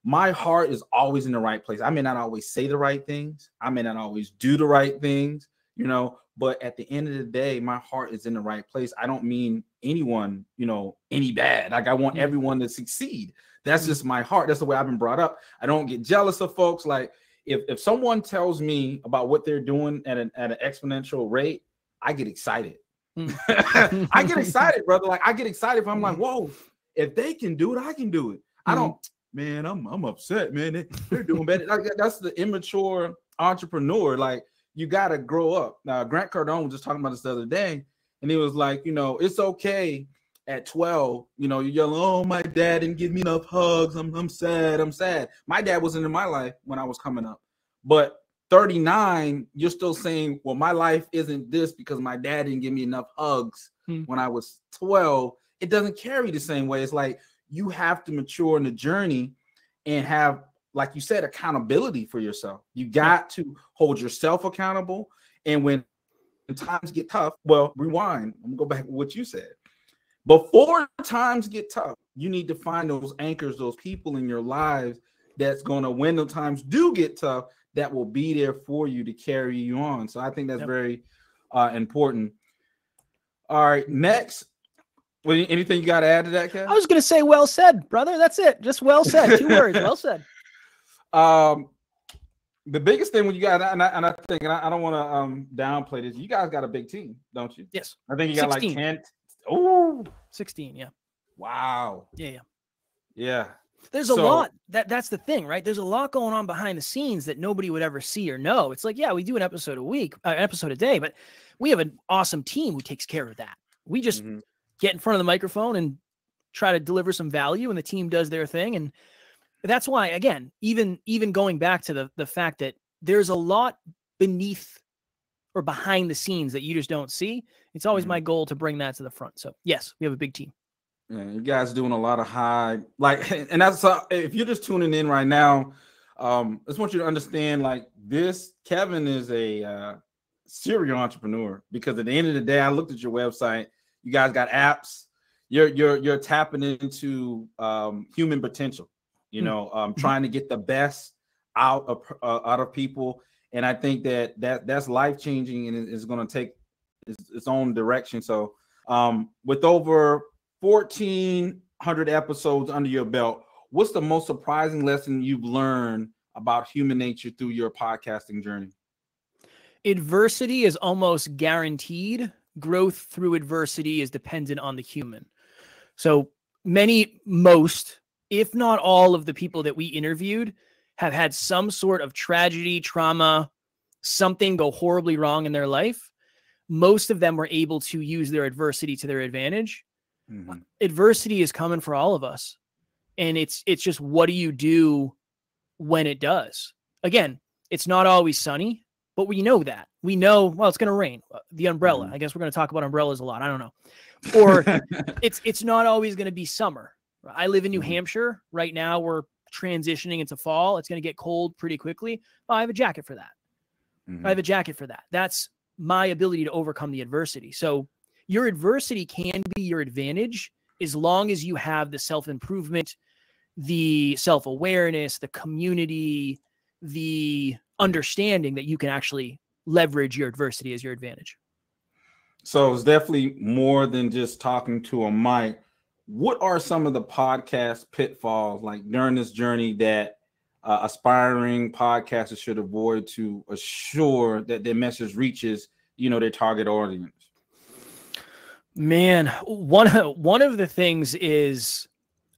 my heart is always in the right place. I may not always say the right things. I may not always do the right things, you know, but at the end of the day, my heart is in the right place. I don't mean anyone, you know, any bad. Like, I want everyone to succeed. That's just my heart. That's the way I've been brought up. I don't get jealous of folks. Like, if someone tells me about what they're doing at an exponential rate, I get excited. I get excited, brother. Like, I get excited if I'm like, whoa, if they can do it, I can do it. I don't, man, I'm upset, man. They're doing better. Like, that's the immature entrepreneur. Like, you got to grow up. Now, Grant Cardone was just talking about this the other day, and he was like, you know, it's okay at 12, you know, you're yelling, oh, my dad didn't give me enough hugs. I'm sad. I'm sad. My dad wasn't in my life when I was coming up. But 39, you're still saying, well, my life isn't this because my dad didn't give me enough hugs when I was 12. It doesn't carry the same way. It's like, you have to mature in the journey and have, like you said, accountability for yourself. You got to hold yourself accountable. And when times get tough, well, rewind. I'm gonna go back to what you said. Before times get tough, you need to find those anchors, those people in your lives that's going to, when the times do get tough, that will be there for you to carry you on. So I think that's very important. All right, next. Anything you got to add to that, Kev? I was going to say, well said, brother. That's it. Just well said. 2 words. Well said. The biggest thing when you got, and I think, and I don't want to downplay this, you guys got a big team, don't you? Yes. I think you got 16. like 10. Oh, 16. Yeah. Wow. Yeah. There's a lot. That's the thing, right? There's a lot going on behind the scenes that nobody would ever see or know. It's like, yeah, we do an episode a week, an episode a day, but we have an awesome team who takes care of that. We just get in front of the microphone and try to deliver some value, and the team does their thing. And that's why, again, even going back to the fact that there's a lot beneath or behind the scenes that you just don't see. It's always my goal to bring that to the front. So yes, we have a big team. Yeah, you guys doing a lot of high, like, and that's if you're just tuning in right now, I just want you to understand, like, this Kevin is a serial entrepreneur, because at the end of the day, I looked at your website. You guys got apps. You're tapping into human potential. You know, trying to get the best out of people, and I think that's life changing, and it's going to take its own direction. So, with over 1,400 episodes under your belt, what's the most surprising lesson you've learned about human nature through your podcasting journey? Adversity is almost guaranteed. Growth through adversity is dependent on the human. So most, if not all, of the people that we interviewed have had some sort of tragedy, trauma, something go horribly wrong in their life. Most of them were able to use their adversity to their advantage. Adversity is coming for all of us. And it's just, what do you do when it does? Again, it's not always sunny, but we know that. We know, well, it's going to rain. The umbrella. I guess we're going to talk about umbrellas a lot. I don't know. Or it's not always going to be summer. I live in New Hampshire. Right now, we're transitioning into fall. It's going to get cold pretty quickly. I have a jacket for that. I have a jacket for that. That's my ability to overcome the adversity. So your adversity can be your advantage as long as you have the self-improvement, the self-awareness, the community, the understanding that you can actually leverage your adversity as your advantage. So it's definitely more than just talking to a mic. What are some of the podcast pitfalls, like, during this journey, that aspiring podcasters should avoid to assure that their message reaches, you know, their target audience? Man, one of the things is,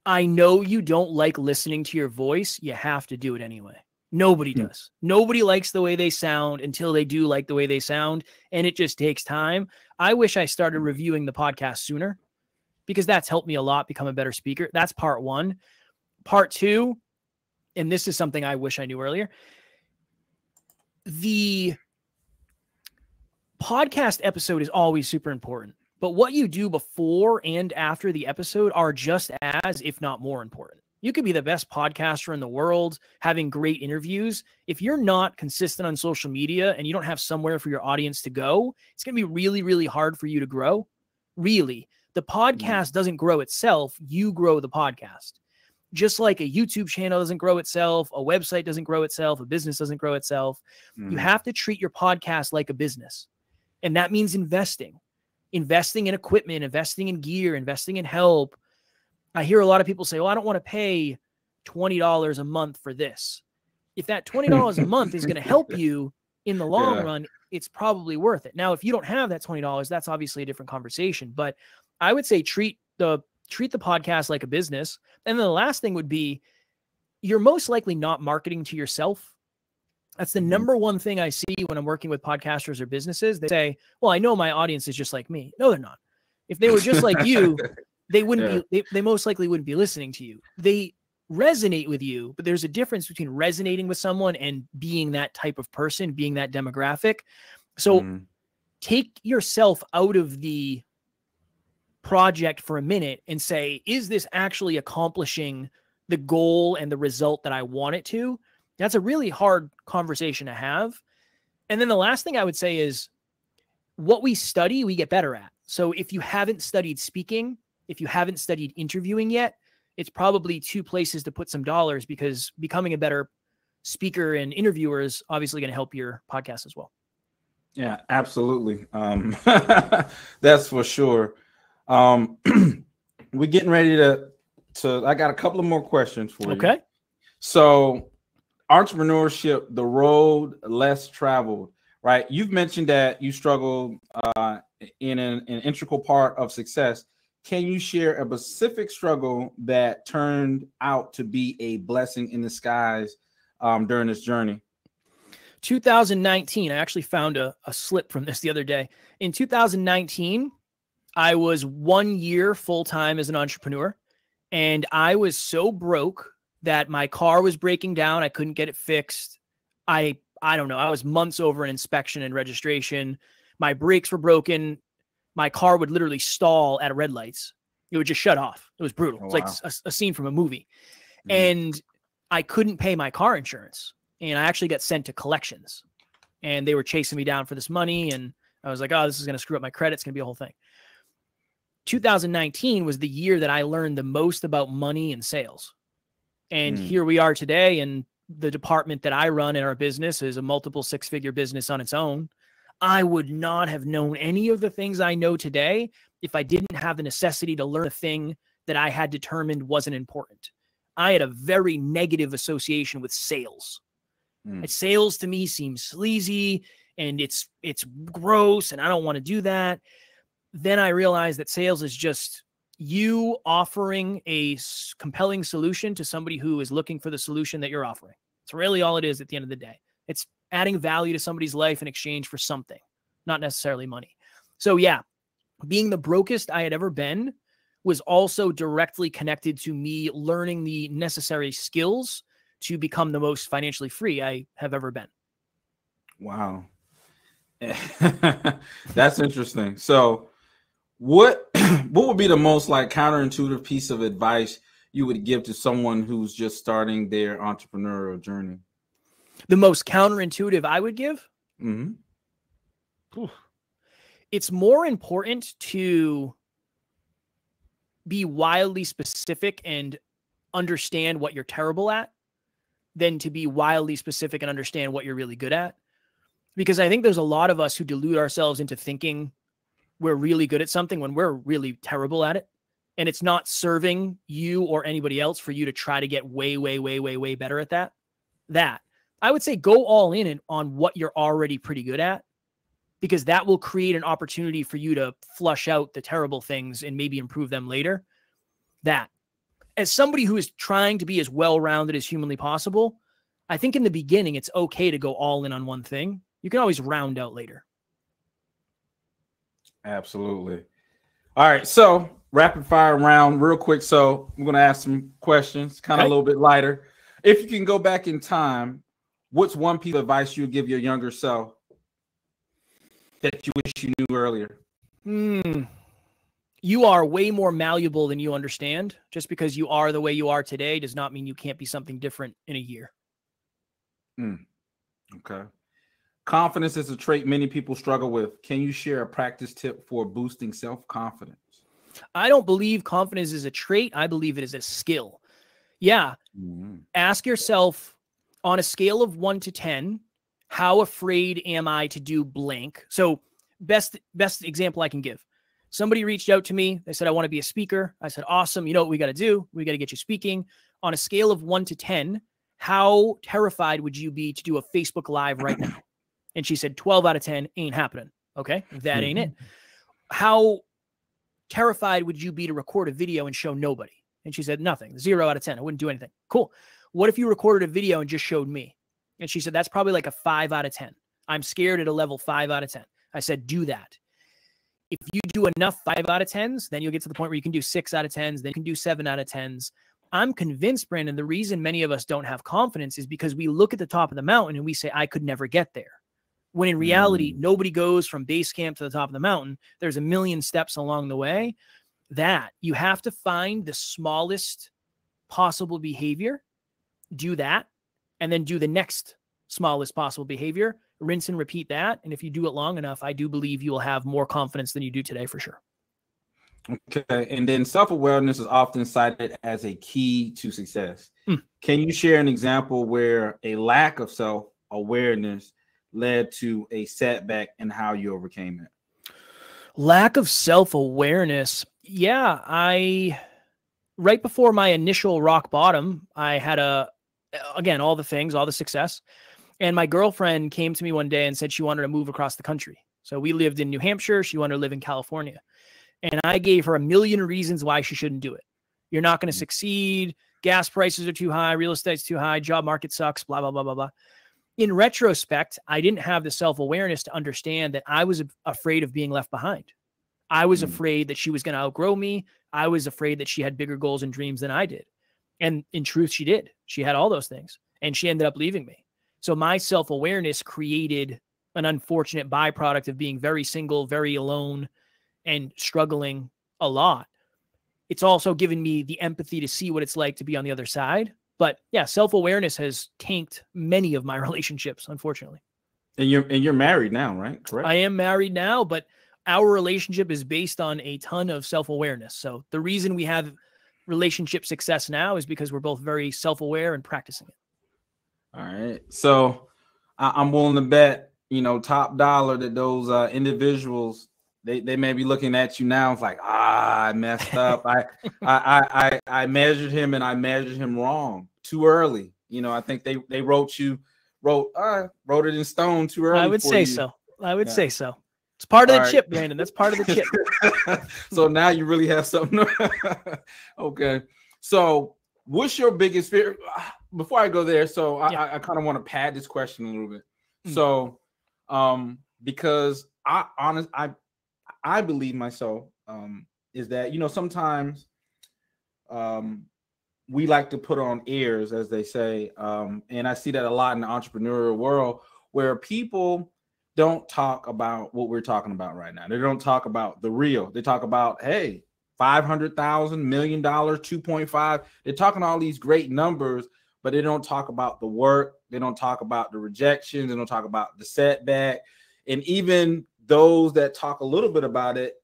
I know you don't like listening to your voice. You have to do it anyway. Nobody does. Nobody likes the way they sound until they do like the way they sound. And it just takes time. I wish I started reviewing the podcast sooner because that's helped me a lot become a better speaker. That's part one. Part two, and this is something I wish I knew earlier. The podcast episode is always super important, but what you do before and after the episode are just as, if not more important. You could be the best podcaster in the world, having great interviews. If you're not consistent on social media and you don't have somewhere for your audience to go, it's going to be really, really hard for you to grow. Really. The podcast doesn't grow itself. You grow the podcast. Just like a YouTube channel doesn't grow itself, a website doesn't grow itself, a business doesn't grow itself. You have to treat your podcast like a business. And that means investing in equipment, investing in gear, investing in help. I hear a lot of people say, well, I don't want to pay $20 a month for this. If that $20 a month is going to help you in the long run, it's probably worth it. Now, if you don't have that $20, that's obviously a different conversation. But I would say treat the podcast like a business. And then the last thing would be, you're most likely not marketing to yourself. That's the number one thing I see when I'm working with podcasters or businesses. They say, well, I know my audience is just like me. No, they're not. If they were just like you, they wouldn't be, they most likely wouldn't be listening to you. They resonate with you, but there's a difference between resonating with someone and being that type of person, being that demographic. So take yourself out of the project for a minute and say, is this actually accomplishing the goal and the result that I want it to? That's a really hard conversation to have. And then the last thing I would say is, what we study, we get better at. So if you haven't studied speaking, if you haven't studied interviewing yet, it's probably two places to put some dollars, because becoming a better speaker and interviewer is obviously going to help your podcast as well. Yeah, absolutely. That's for sure. We're getting ready to I got a couple of more questions for you. Okay. So entrepreneurship, the road less traveled, right? You've mentioned that you struggled in an integral part of success. Can you share a specific struggle that turned out to be a blessing in disguise during this journey? 2019, I actually found a slip from this the other day. In 2019, I was 1 year full-time as an entrepreneur, and I was so broke that my car was breaking down. I couldn't get it fixed. I don't know. I was months over an inspection and registration. My brakes were broken. My car would literally stall at red lights. It would just shut off. It was brutal. Oh, it's like a scene from a movie. And I couldn't pay my car insurance. And I actually got sent to collections. And they were chasing me down for this money. And I was like, oh, this is going to screw up my credit. It's going to be a whole thing. 2019 was the year that I learned the most about money and sales. And here we are today. And the department that I run in our business is a multiple six-figure business on its own. I would not have known any of the things I know today if I didn't have the necessity to learn a thing that I had determined wasn't important. I had a very negative association with sales. Sales to me seems sleazy and it's gross and I don't want to do that. Then I realized that sales is just you offering a compelling solution to somebody who is looking for the solution that you're offering. It's really all it is at the end of the day. It's adding value to somebody's life in exchange for something, not necessarily money. So yeah, being the brokest I had ever been was also directly connected to me learning the necessary skills to become the most financially free I have ever been. Wow. That's interesting. So what would be the most like counterintuitive piece of advice you would give to someone who's just starting their entrepreneurial journey? The most counterintuitive I would give? It's more important to be wildly specific and understand what you're terrible at than to be wildly specific and understand what you're really good at. Because I think there's a lot of us who delude ourselves into thinking we're really good at something when we're really terrible at it. And it's not serving you or anybody else for you to try to get way, way, way, way, way better at that. I would say go all in on what you're already pretty good at, because that will create an opportunity for you to flush out the terrible things and maybe improve them later. That, as somebody who is trying to be as well-rounded as humanly possible, I think in the beginning, it's okay to go all in on one thing. You can always round out later. Absolutely. All right. So rapid fire round real quick. So I'm going to ask some questions, kind of a little bit lighter. If you can go back in time, what's one piece of advice you would give your younger self that you wish you knew earlier? You are way more malleable than you understand. Just because you are the way you are today does not mean you can't be something different in a year. Okay. Confidence is a trait many people struggle with. Can you share a practice tip for boosting self-confidence? I don't believe confidence is a trait. I believe it is a skill. Yeah. Ask yourself on a scale of 1 to 10, how afraid am I to do blank? So best example I can give. Somebody reached out to me. They said, I want to be a speaker. I said, awesome. You know what we got to do? We got to get you speaking. On a scale of 1 to 10, how terrified would you be to do a Facebook Live right now? And she said, 12 out of 10 ain't happening. Okay, that ain't it. How terrified would you be to record a video and show nobody? And she said, nothing. 0 out of 10. I wouldn't do anything. Cool. What if you recorded a video and just showed me? And she said, that's probably like a 5 out of 10. I'm scared at a level 5 out of 10. I said, do that. If you do enough 5 out of 10s, then you'll get to the point where you can do 6 out of 10s, then you can do 7 out of 10s. I'm convinced, Brandon, the reason many of us don't have confidence is because we look at the top of the mountain and we say, I could never get there. When in reality, nobody goes from base camp to the top of the mountain. There's a million steps along the way. That you have to find the smallest possible behavior, do that, and then do the next smallest possible behavior, rinse and repeat that. And if you do it long enough, I do believe you will have more confidence than you do today for sure. Okay. And then self-awareness is often cited as a key to success. Can you share an example where a lack of self-awareness led to a setback and how you overcame it? Lack of self-awareness. Yeah. Right before my initial rock bottom, I had again, all the things, all the success. And my girlfriend came to me one day and said she wanted to move across the country. So we lived in New Hampshire. She wanted to live in California. And I gave her a million reasons why she shouldn't do it. You're not going to succeed. Gas prices are too high. Real estate's too high. Job market sucks. Blah, blah, blah, blah, blah. In retrospect, I didn't have the self-awareness to understand that I was afraid of being left behind. I was afraid that she was going to outgrow me. I was afraid that she had bigger goals and dreams than I did. And in truth, she did. She had all those things. And she ended up leaving me. So my self-awareness created an unfortunate byproduct of being very single, very alone, and struggling a lot. It's also given me the empathy to see what it's like to be on the other side. But yeah, self-awareness has tanked many of my relationships, unfortunately. And you're married now, right? Correct. I am married now, but our relationship is based on a ton of self-awareness. So the reason we have relationship success now is because we're both very self-aware and practicing it. All right. So I'm willing to bet, top dollar that those individuals, they may be looking at you now. It's like, I messed up. I measured him and I measured him wrong too early. I think they wrote it in stone too early. I would say so. It's part of the chip, Brandon. That's part of the chip. So now you really have something. Okay. So what's your biggest fear? Before I go there, so I kind of want to pad this question a little bit. So because I believe myself is that, sometimes we like to put on airs, as they say. And I see that a lot in the entrepreneurial world where people don't talk about what we're talking about right now. They don't talk about the real. They talk about, hey, 500,000, $1 million, 2.5. They're talking all these great numbers, but they don't talk about the work. They don't talk about the rejections. They don't talk about the setback. And even those that talk a little bit about it,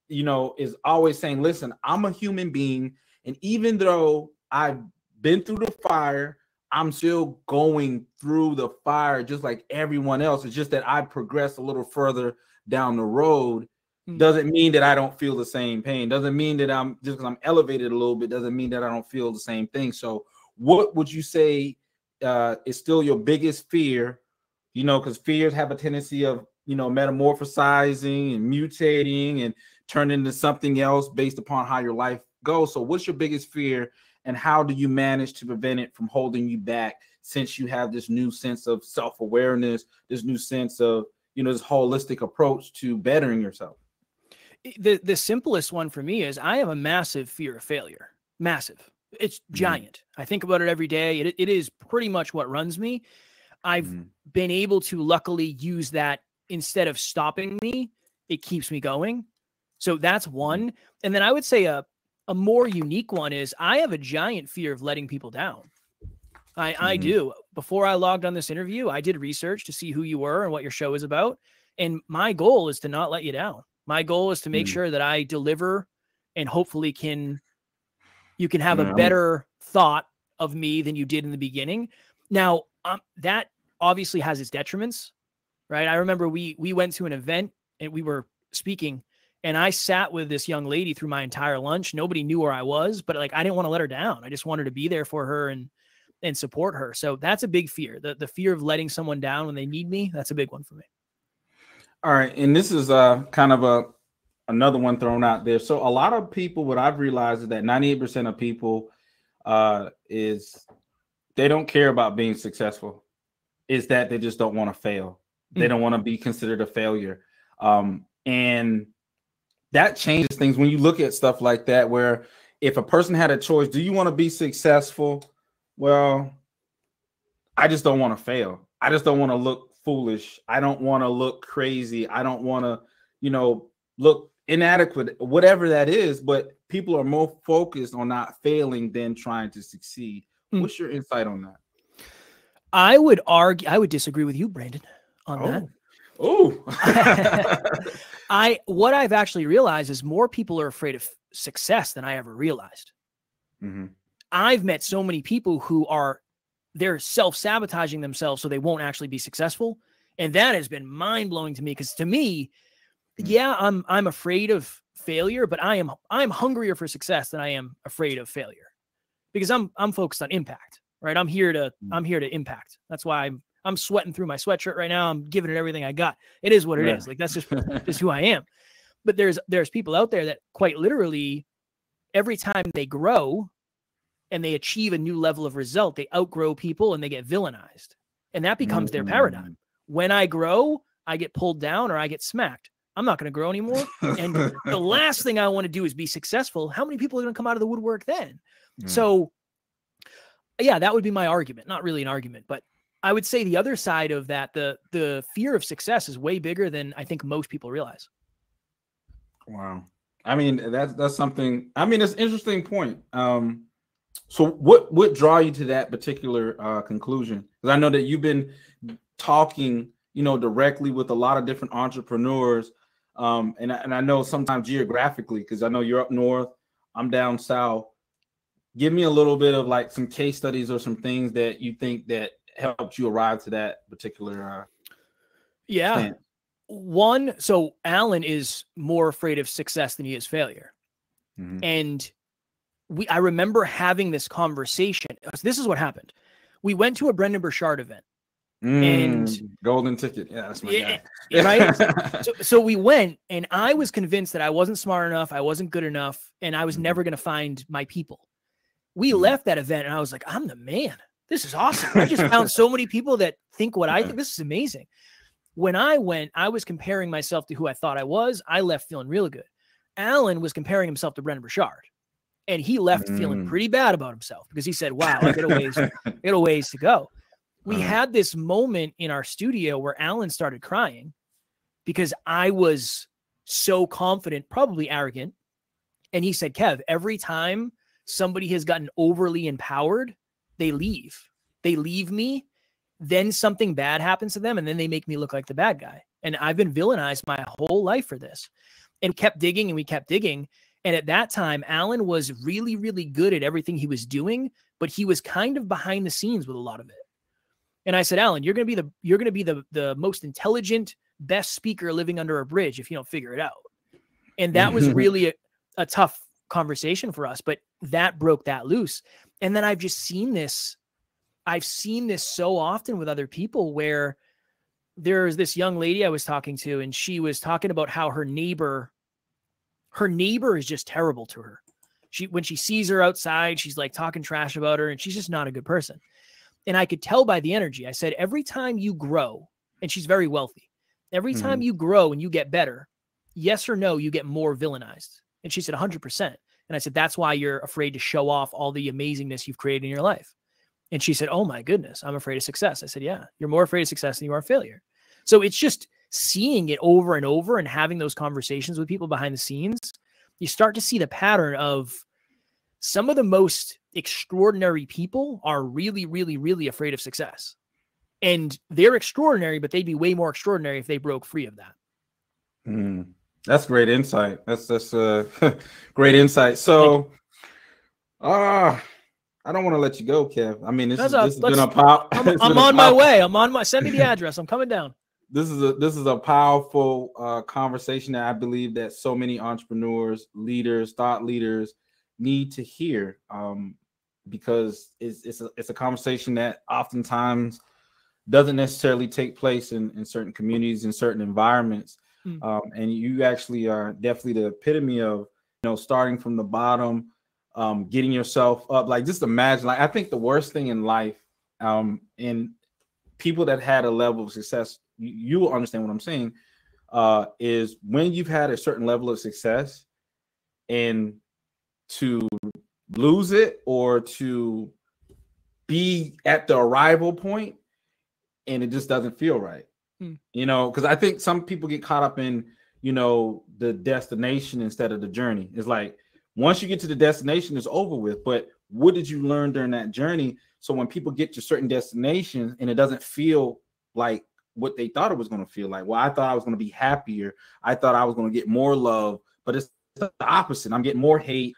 is always saying, listen, I'm a human being. And even though I've been through the fire, I'm still going through the fire just like everyone else. It's just that I progressed a little further down the road. Doesn't mean that I don't feel the same pain. Doesn't mean that just because I'm elevated a little bit, doesn't mean that I don't feel the same thing. So what would you say is still your biggest fear? Because fears have a tendency of, metamorphosizing and mutating and turning into something else based upon how your life goes. So what's your biggest fear and how do you manage to prevent it from holding you back since you have this new sense of self-awareness, this new sense of, this holistic approach to bettering yourself? The simplest one for me is I have a massive fear of failure. Massive. It's giant. I think about it every day. It is pretty much what runs me. I've been able to luckily use that instead of stopping me. It keeps me going. So that's one. And then I would say a more unique one is I have a giant fear of letting people down. I do. Before I logged on this interview, I did research to see who you were and what your show is about. And my goal is to not let you down. My goal is to make sure that I deliver and hopefully you can have a better thought of me than you did in the beginning. Now, that obviously has its detriments, right? I remember we went to an event and we were speaking, and I sat with this young lady through my entire lunch. Nobody knew where I was, but like, I didn't want to let her down. I just wanted to be there for her and support her. So that's a big fear. The fear of letting someone down when they need me. That's a big one for me. All right. And this is kind of another one thrown out there. So a lot of people, what I've realized is that 98% of people is they don't care about being successful. Is that they just don't want to fail. They don't want to be considered a failure. And that changes things when you look at stuff like that, where if a person had a choice, do you want to be successful? Well, I just don't want to fail. I just don't want to look foolish. I don't want to look crazy. I don't want to, look inadequate, whatever that is. But people are more focused on not failing than trying to succeed. What's your insight on that? I would disagree with you, Brandon, on that. Oh, what I've actually realized is more people are afraid of success than I ever realized. I've met so many people who they're self-sabotaging themselves so they won't actually be successful. And that has been mind-blowing to me, because to me, yeah, I'm afraid of failure, but I'm hungrier for success than I am afraid of failure, because I'm focused on impact, right? I'm here to impact. That's why I'm sweating through my sweatshirt right now. I'm giving it everything I got. It is what it is. Like, that's just who I am. But there's people out there that quite literally every time they grow and they achieve a new level of result, they outgrow people and they get villainized. And that becomes their paradigm. When I grow, I get pulled down or I get smacked. I'm not going to grow anymore. And the last thing I want to do is be successful. How many people are going to come out of the woodwork then? So yeah, that would be my argument. Not really an argument, but I would say the other side of that, the fear of success is way bigger than I think most people realize. Wow. I mean, that's something, it's an interesting point. So what draw you to that particular conclusion? Because I know that you've been talking, directly with a lot of different entrepreneurs. And I know sometimes geographically, because I know you're up north, I'm down south. Give me a little bit of like some case studies or some things that you think that helped you arrive to that particular stance. One, so Alan is more afraid of success than he is failure. And I remember having this conversation. This is what happened. We went to a Brendan Burchard event. And golden ticket. Yeah, that's my guy. Right. So we went, and I was convinced that I wasn't smart enough, I wasn't good enough, and I was never going to find my people. We left that event, and I was like, I'm the man. This is awesome. I just found so many people that think what I think. This is amazing. When I went, I was comparing myself to who I thought I was. I left feeling real good. Alan was comparing himself to Brendan Burchard, and he left feeling pretty bad about himself, because he said, wow, I got a ways to go. We had this moment in our studio where Alan started crying because I was so confident, probably arrogant. And he said, Kev, every time somebody has gotten overly empowered, they leave. They leave me. Then something bad happens to them, and then they make me look like the bad guy. And I've been villainized my whole life for this. And we kept digging and we kept digging. And at that time, Alan was really, really good at everything he was doing, but he was kind of behind the scenes with a lot of it. And I said, Alan, you're going to be the most intelligent, best speaker living under a bridge if you don't figure it out. And that was really a tough conversation for us, but that broke that loose. And then I've just seen this. I've seen this so often with other people, where there's this young lady I was talking to, and she was talking about how her neighbor is just terrible to her. When she sees her outside, she's like talking trash about her, and she's just not a good person. And I could tell by the energy. I said, every time you grow, and she's very wealthy, every time you grow and you get better, yes or no, you get more villainized. And she said 100%. And I said, that's why you're afraid to show off all the amazingness you've created in your life. And she said, oh my goodness, I'm afraid of success. I said, yeah, you're more afraid of success than you are of failure. So it's just seeing it over and over and having those conversations with people behind the scenes. You start to see the pattern of some of the most extraordinary people are really, really, really afraid of success. And they're extraordinary, but they'd be way more extraordinary if they broke free of that. That's great insight. That's great insight. So, I don't want to let you go, Kev. I mean, this has been a pop. I'm on my way. Send me the address. I'm coming down. This is a powerful conversation that I believe that so many entrepreneurs, leaders, thought leaders need to hear, because it's a conversation that oftentimes doesn't necessarily take place in certain communities, in certain environments. And you actually are definitely the epitome of, starting from the bottom, getting yourself up. Like, just imagine, like, I think the worst thing in life, in people that had a level of success, you will understand what I'm saying, is when you've had a certain level of success and to lose it, or to be at the arrival point and it just doesn't feel right. Because I think some people get caught up in, the destination instead of the journey. It's like, once you get to the destination, it's over with. But what did you learn during that journey? So when people get to certain destinations and it doesn't feel like what they thought it was going to feel like, well, I thought I was going to be happier. I thought I was going to get more love, but it's the opposite. I'm getting more hate.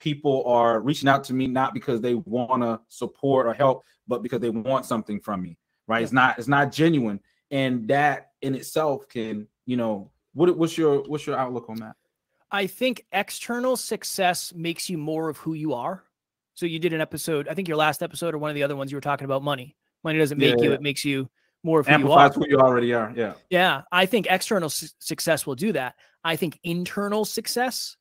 People are reaching out to me not because they want to support or help, but because they want something from me. Right? It's not genuine, and that in itself can, what's your outlook on that? I think external success makes you more of who you are. So you did an episode, I think your last episode or one of the other ones, you were talking about money. Money doesn't make you; it makes you more of who you are. Who you already are. Yeah. Yeah. I think external success will do that. I think internal success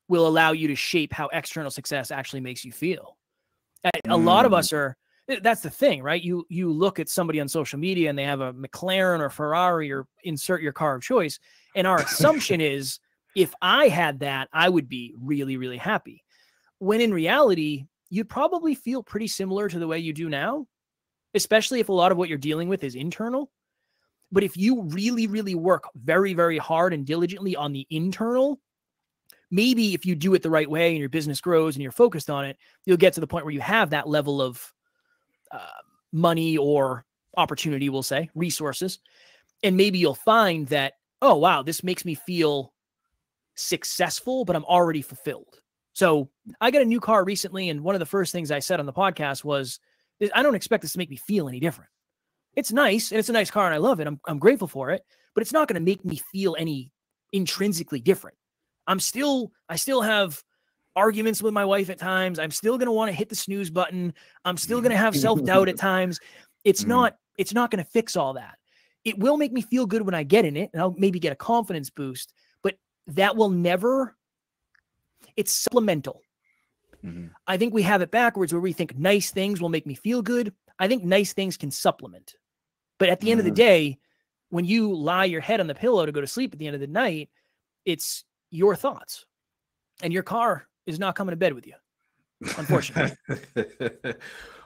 will allow you to shape how external success actually makes you feel. A lot of us are, that's the thing, right? You look at somebody on social media and they have a McLaren or Ferrari or insert your car of choice. And our assumption is, if I had that, I would be really, really happy. When in reality, you'd probably feel pretty similar to the way you do now, especially if a lot of what you're dealing with is internal. But if you really, really work very, very hard and diligently on the internal, maybe if you do it the right way and your business grows and you're focused on it, you'll get to the point where you have that level of money or opportunity, we'll say, resources. And maybe you'll find that, oh, wow, this makes me feel successful, but I'm already fulfilled. So I got a new car recently, and one of the first things I said on the podcast was, I don't expect this to make me feel any different. It's nice, and it's a nice car, and I love it. I'm grateful for it, but it's not going to make me feel any intrinsically different. I still have arguments with my wife at times. I'm still going to want to hit the snooze button. I'm still going to have self-doubt at times. It's not going to fix all that. It will make me feel good when I get in it, and I'll maybe get a confidence boost, but that will never, it's supplemental. I think we have it backwards, where we think nice things will make me feel good. I think nice things can supplement. But at the end of the day, when you lie your head on the pillow to go to sleep at the end of the night, it's your thoughts, and your car is not coming to bed with you, unfortunately.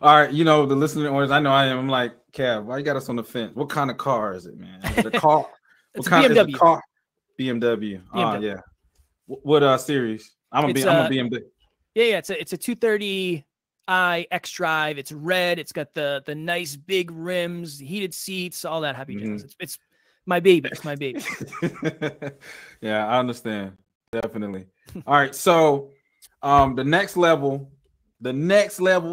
All right. The listening audience, I know I am. I'm like, Kev, why you got us on the fence? What kind of car is it, man? Is it a car? It's a BMW. Is a car? BMW. Yeah. What series? I'm a BMW. Yeah. It's a 230i xDrive. It's red. It's got the nice big rims, heated seats, all that happy jazz. It's my baby. It's my baby. Yeah, I understand. Definitely. All right. So the next level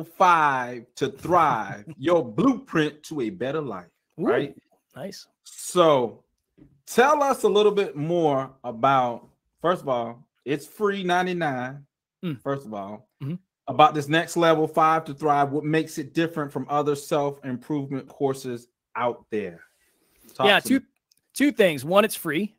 5 to thrive, your blueprint to a better life. Ooh, right? Nice. So tell us a little bit more about, first of all, it's free 99. First of all, about this next level 5 to thrive, what makes it different from other self-improvement courses out there? Two things. One, it's free.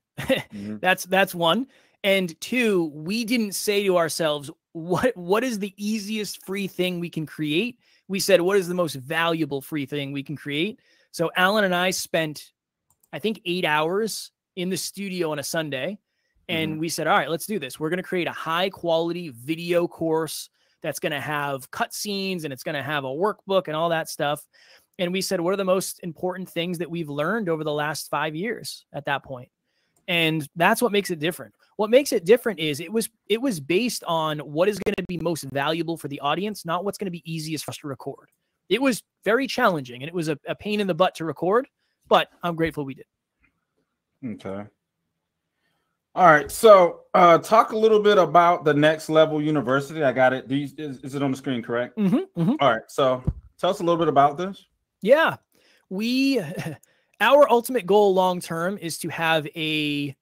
That's one. And two, we didn't say to ourselves, what is the easiest free thing we can create? we said, what is the most valuable free thing we can create? So Alan and I spent, I think, 8 hours in the studio on a Sunday. And we said, all right, let's do this. We're going to create a high quality video course that's going to have cutscenes and it's going to have a workbook and all that stuff. And we said, what are the most important things that we've learned over the last 5 years at that point? And that's what makes it different. What makes it different is it was based on what is going to be most valuable for the audience, not what's going to be easiest for us to record. It was very challenging and it was a pain in the butt to record, but I'm grateful we did. Okay. All right. So talk a little bit about the Next Level University. I got it. Is it on the screen, correct? All right. So tell us a little bit about this. Yeah. Our ultimate goal long-term is to have an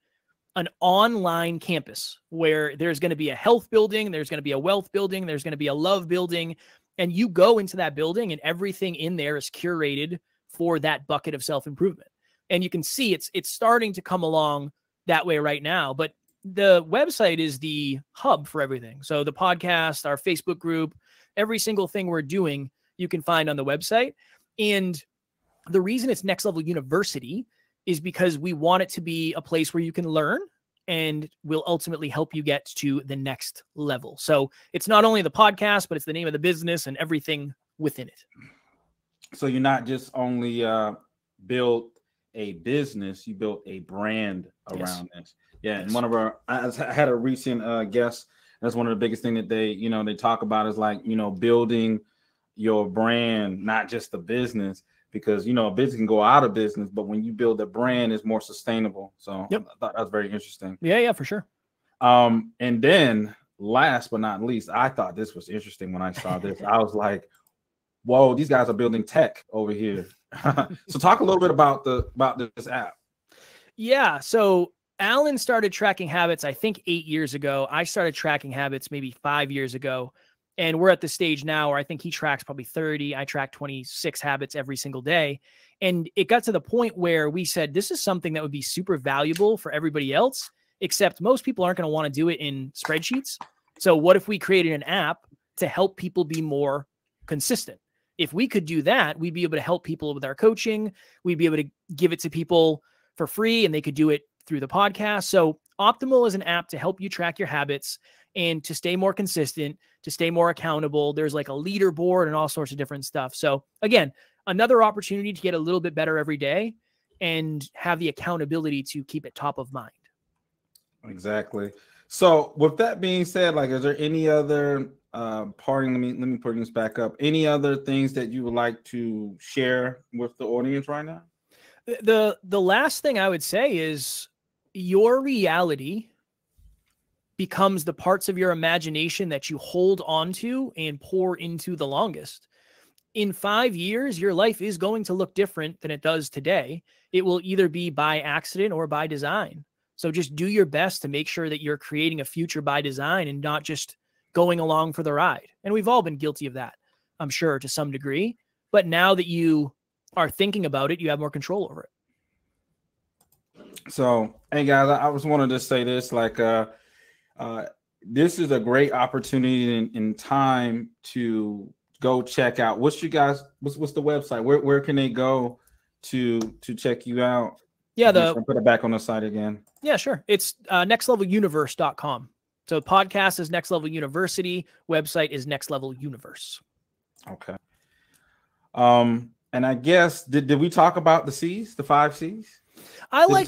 online campus where there's going to be a health building, there's going to be a wealth building, there's going to be a love building, and you go into that building and everything in there is curated for that bucket of self-improvement. And you can see it's starting to come along that way right now, but the website is the hub for everything. So the podcast, our Facebook group, every single thing we're doing, you can find on the website. And the reason it's Next Level University is because we want it to be a place where you can learn and will ultimately help you get to the next level. So it's not only the podcast, but it's the name of the business and everything within it. So you're not just only built a business, you built a brand around this. Yeah. And one of I had a recent guest. That's one of the biggest things that they talk about is like, building your brand, not just the business, because, a business can go out of business, but when you build a brand, it's more sustainable. So I thought that was very interesting. Yeah, for sure. And then last but not least, I thought this was interesting when I saw this. I was like, whoa, these guys are building tech over here. So talk a little bit about this app. Yeah. So Alan started tracking habits, I think 8 years ago. I started tracking habits maybe 5 years ago. And we're at the stage now where I think he tracks probably 30. I track 26 habits every single day. And it got to the point where we said, this is something that would be super valuable for everybody else, except most people aren't going to want to do it in spreadsheets. So what if we created an app to help people be more consistent? If we could do that, we'd be able to help people with our coaching. We'd be able to give it to people for free and they could do it through the podcast. So Optimal is an app to help you track your habits and to stay more consistent, to stay more accountable. There's like a leaderboard and all sorts of different stuff. So again, another opportunity to get a little bit better every day and have the accountability to keep it top of mind. Exactly. So with that being said, like, is there any other parting? Let me put this back up. Any other things that you would like to share with the audience right now? The last thing I would say is your reality becomes the parts of your imagination that you hold on to and pour into the longest. In 5 years, your life is going to look different than it does today. It will either be by accident or by design. So just do your best to make sure that you're creating a future by design and not just going along for the ride. And we've all been guilty of that, I'm sure, to some degree. But now that you are thinking about it, you have more control over it. So, hey guys, I just wanted to say this, like, this is a great opportunity in time to go check out. What's the website? Where can they go to check you out? Yeah, put it back on the site again. Yeah, sure. It's nextleveluniverse.com. So podcast is Next Level University. Website is Next Level Universe. Okay. And I guess did we talk about the C's, the 5 C's? I like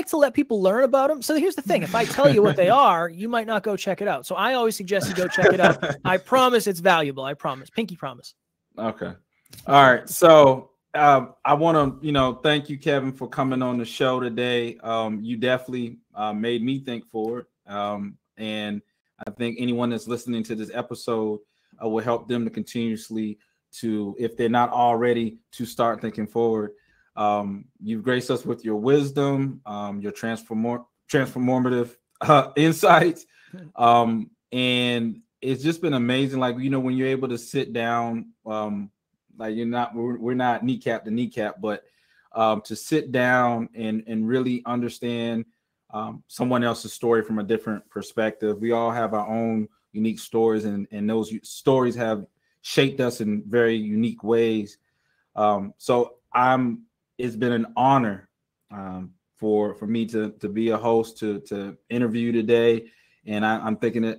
to let people learn about them. So here's the thing. If I tell you what they are, you might not go check it out. So I always suggest you go check it out. I promise it's valuable. I promise. Pinky promise. Okay. All right. So I want to, thank you, Kevin, for coming on the show today. You definitely made me think forward. And I think anyone that's listening to this episode will help them to continuously if they're not already, to start thinking forward. You've graced us with your wisdom, your transformative insights. And it's just been amazing. Like, when you're able to sit down, like we're not kneecap to kneecap, but to sit down and really understand someone else's story from a different perspective. We all have our own unique stories, and those stories have shaped us in very unique ways. So it's been an honor for me to be a host, to interview today. And I'm thinking that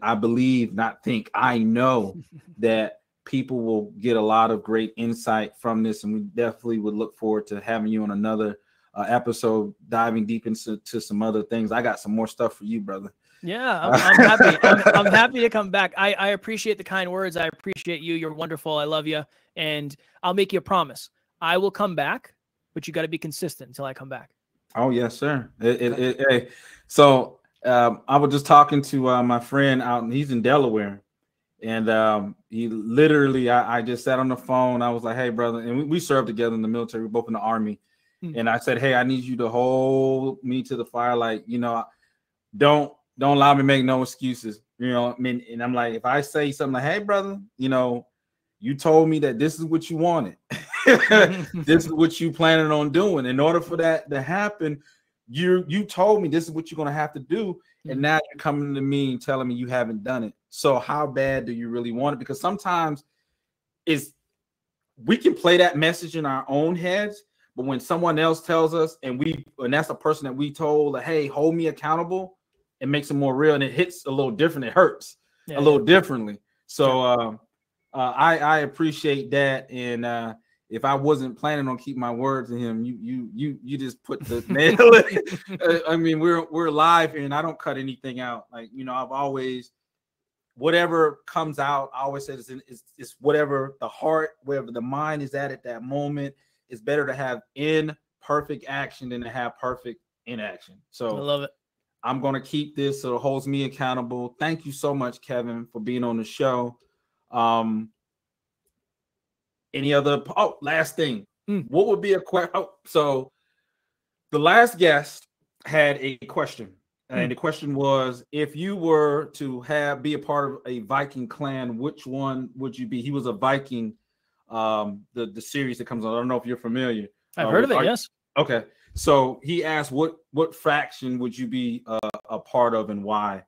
I know that people will get a lot of great insight from this. And we definitely would look forward to having you on another episode, diving deep into some other things. I got some more stuff for you, brother. Yeah, I'm happy. I'm happy to come back. I appreciate the kind words. I appreciate you. You're wonderful. I love you. And I'll make you a promise. I will come back, but you got to be consistent until I come back. Oh, yes, sir. So I was just talking to my friend out, and he's in Delaware. And he literally, I just sat on the phone. I was like, hey, brother. And we served together in the military. We're both in the Army. And I said, hey, I need you to hold me to the fire. Like, don't allow me to make no excuses. I mean, and I'm like, if I say something like, hey, brother, you told me that this is what you wanted. This is what you planning on doing. In order for that to happen, you told me this is what you're going to have to do. And now you're coming to me and telling me you haven't done it. So how bad do you really want it? Because sometimes we can play that message in our own heads, but when someone else tells us and that's a person that we told, like, hey, hold me accountable, it makes it more real, and it hits a little different. It hurts a little differently. So I appreciate that. And if I wasn't planning on keeping my word to him, you just put the nail in. I mean, we're live here, and I don't cut anything out. Like, I've always, whatever comes out, I always say it's whatever the heart, wherever the mind is at that moment. It's better to have imperfect action than to have perfect inaction. So I love it. I'm going to keep this so it holds me accountable. Thank you so much, Kevin, for being on the show. Any other? Last thing. What would be a question? So the last guest had a question. And the question was, if you were to be a part of a Viking clan, which one would you be? He was a Viking, the series that comes on. I don't know if you're familiar. I've heard of it, yes. Okay. So he asked, what faction would you be a part of and why?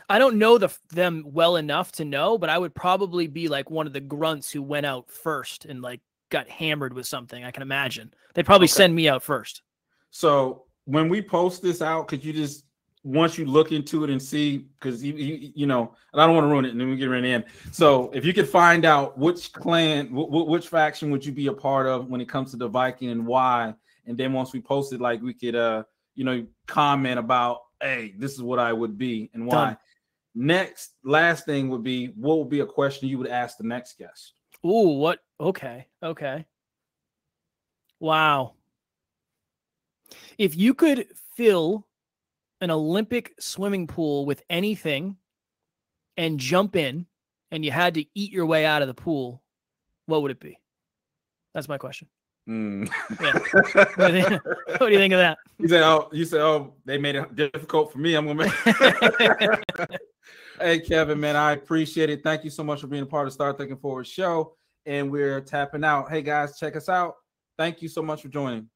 I don't know them well enough to know, but I would probably be like one of the grunts who went out first and like got hammered with something. I can imagine. They'd probably send me out first. So when we post this out, could you just, once you look into it and see, because and I don't want to ruin it, and then we get right in. So if you could find out which clan, which faction would you be a part of when it comes to the Viking and why, and then once we post it, like, we could comment about, hey, this is what I would be and why. Done. Last thing would be, what would be a question you would ask the next guest? Ooh, what? Okay. Wow. If you could fill an Olympic swimming pool with anything and jump in, and you had to eat your way out of the pool, what would it be? That's my question. Yeah. What do you think of that? You said, they made it difficult for me. I'm gonna make Hey, Kevin, man, I appreciate it. Thank you so much for being a part of Start Thinking Forward show. And we're tapping out. Hey guys, check us out. Thank you so much for joining.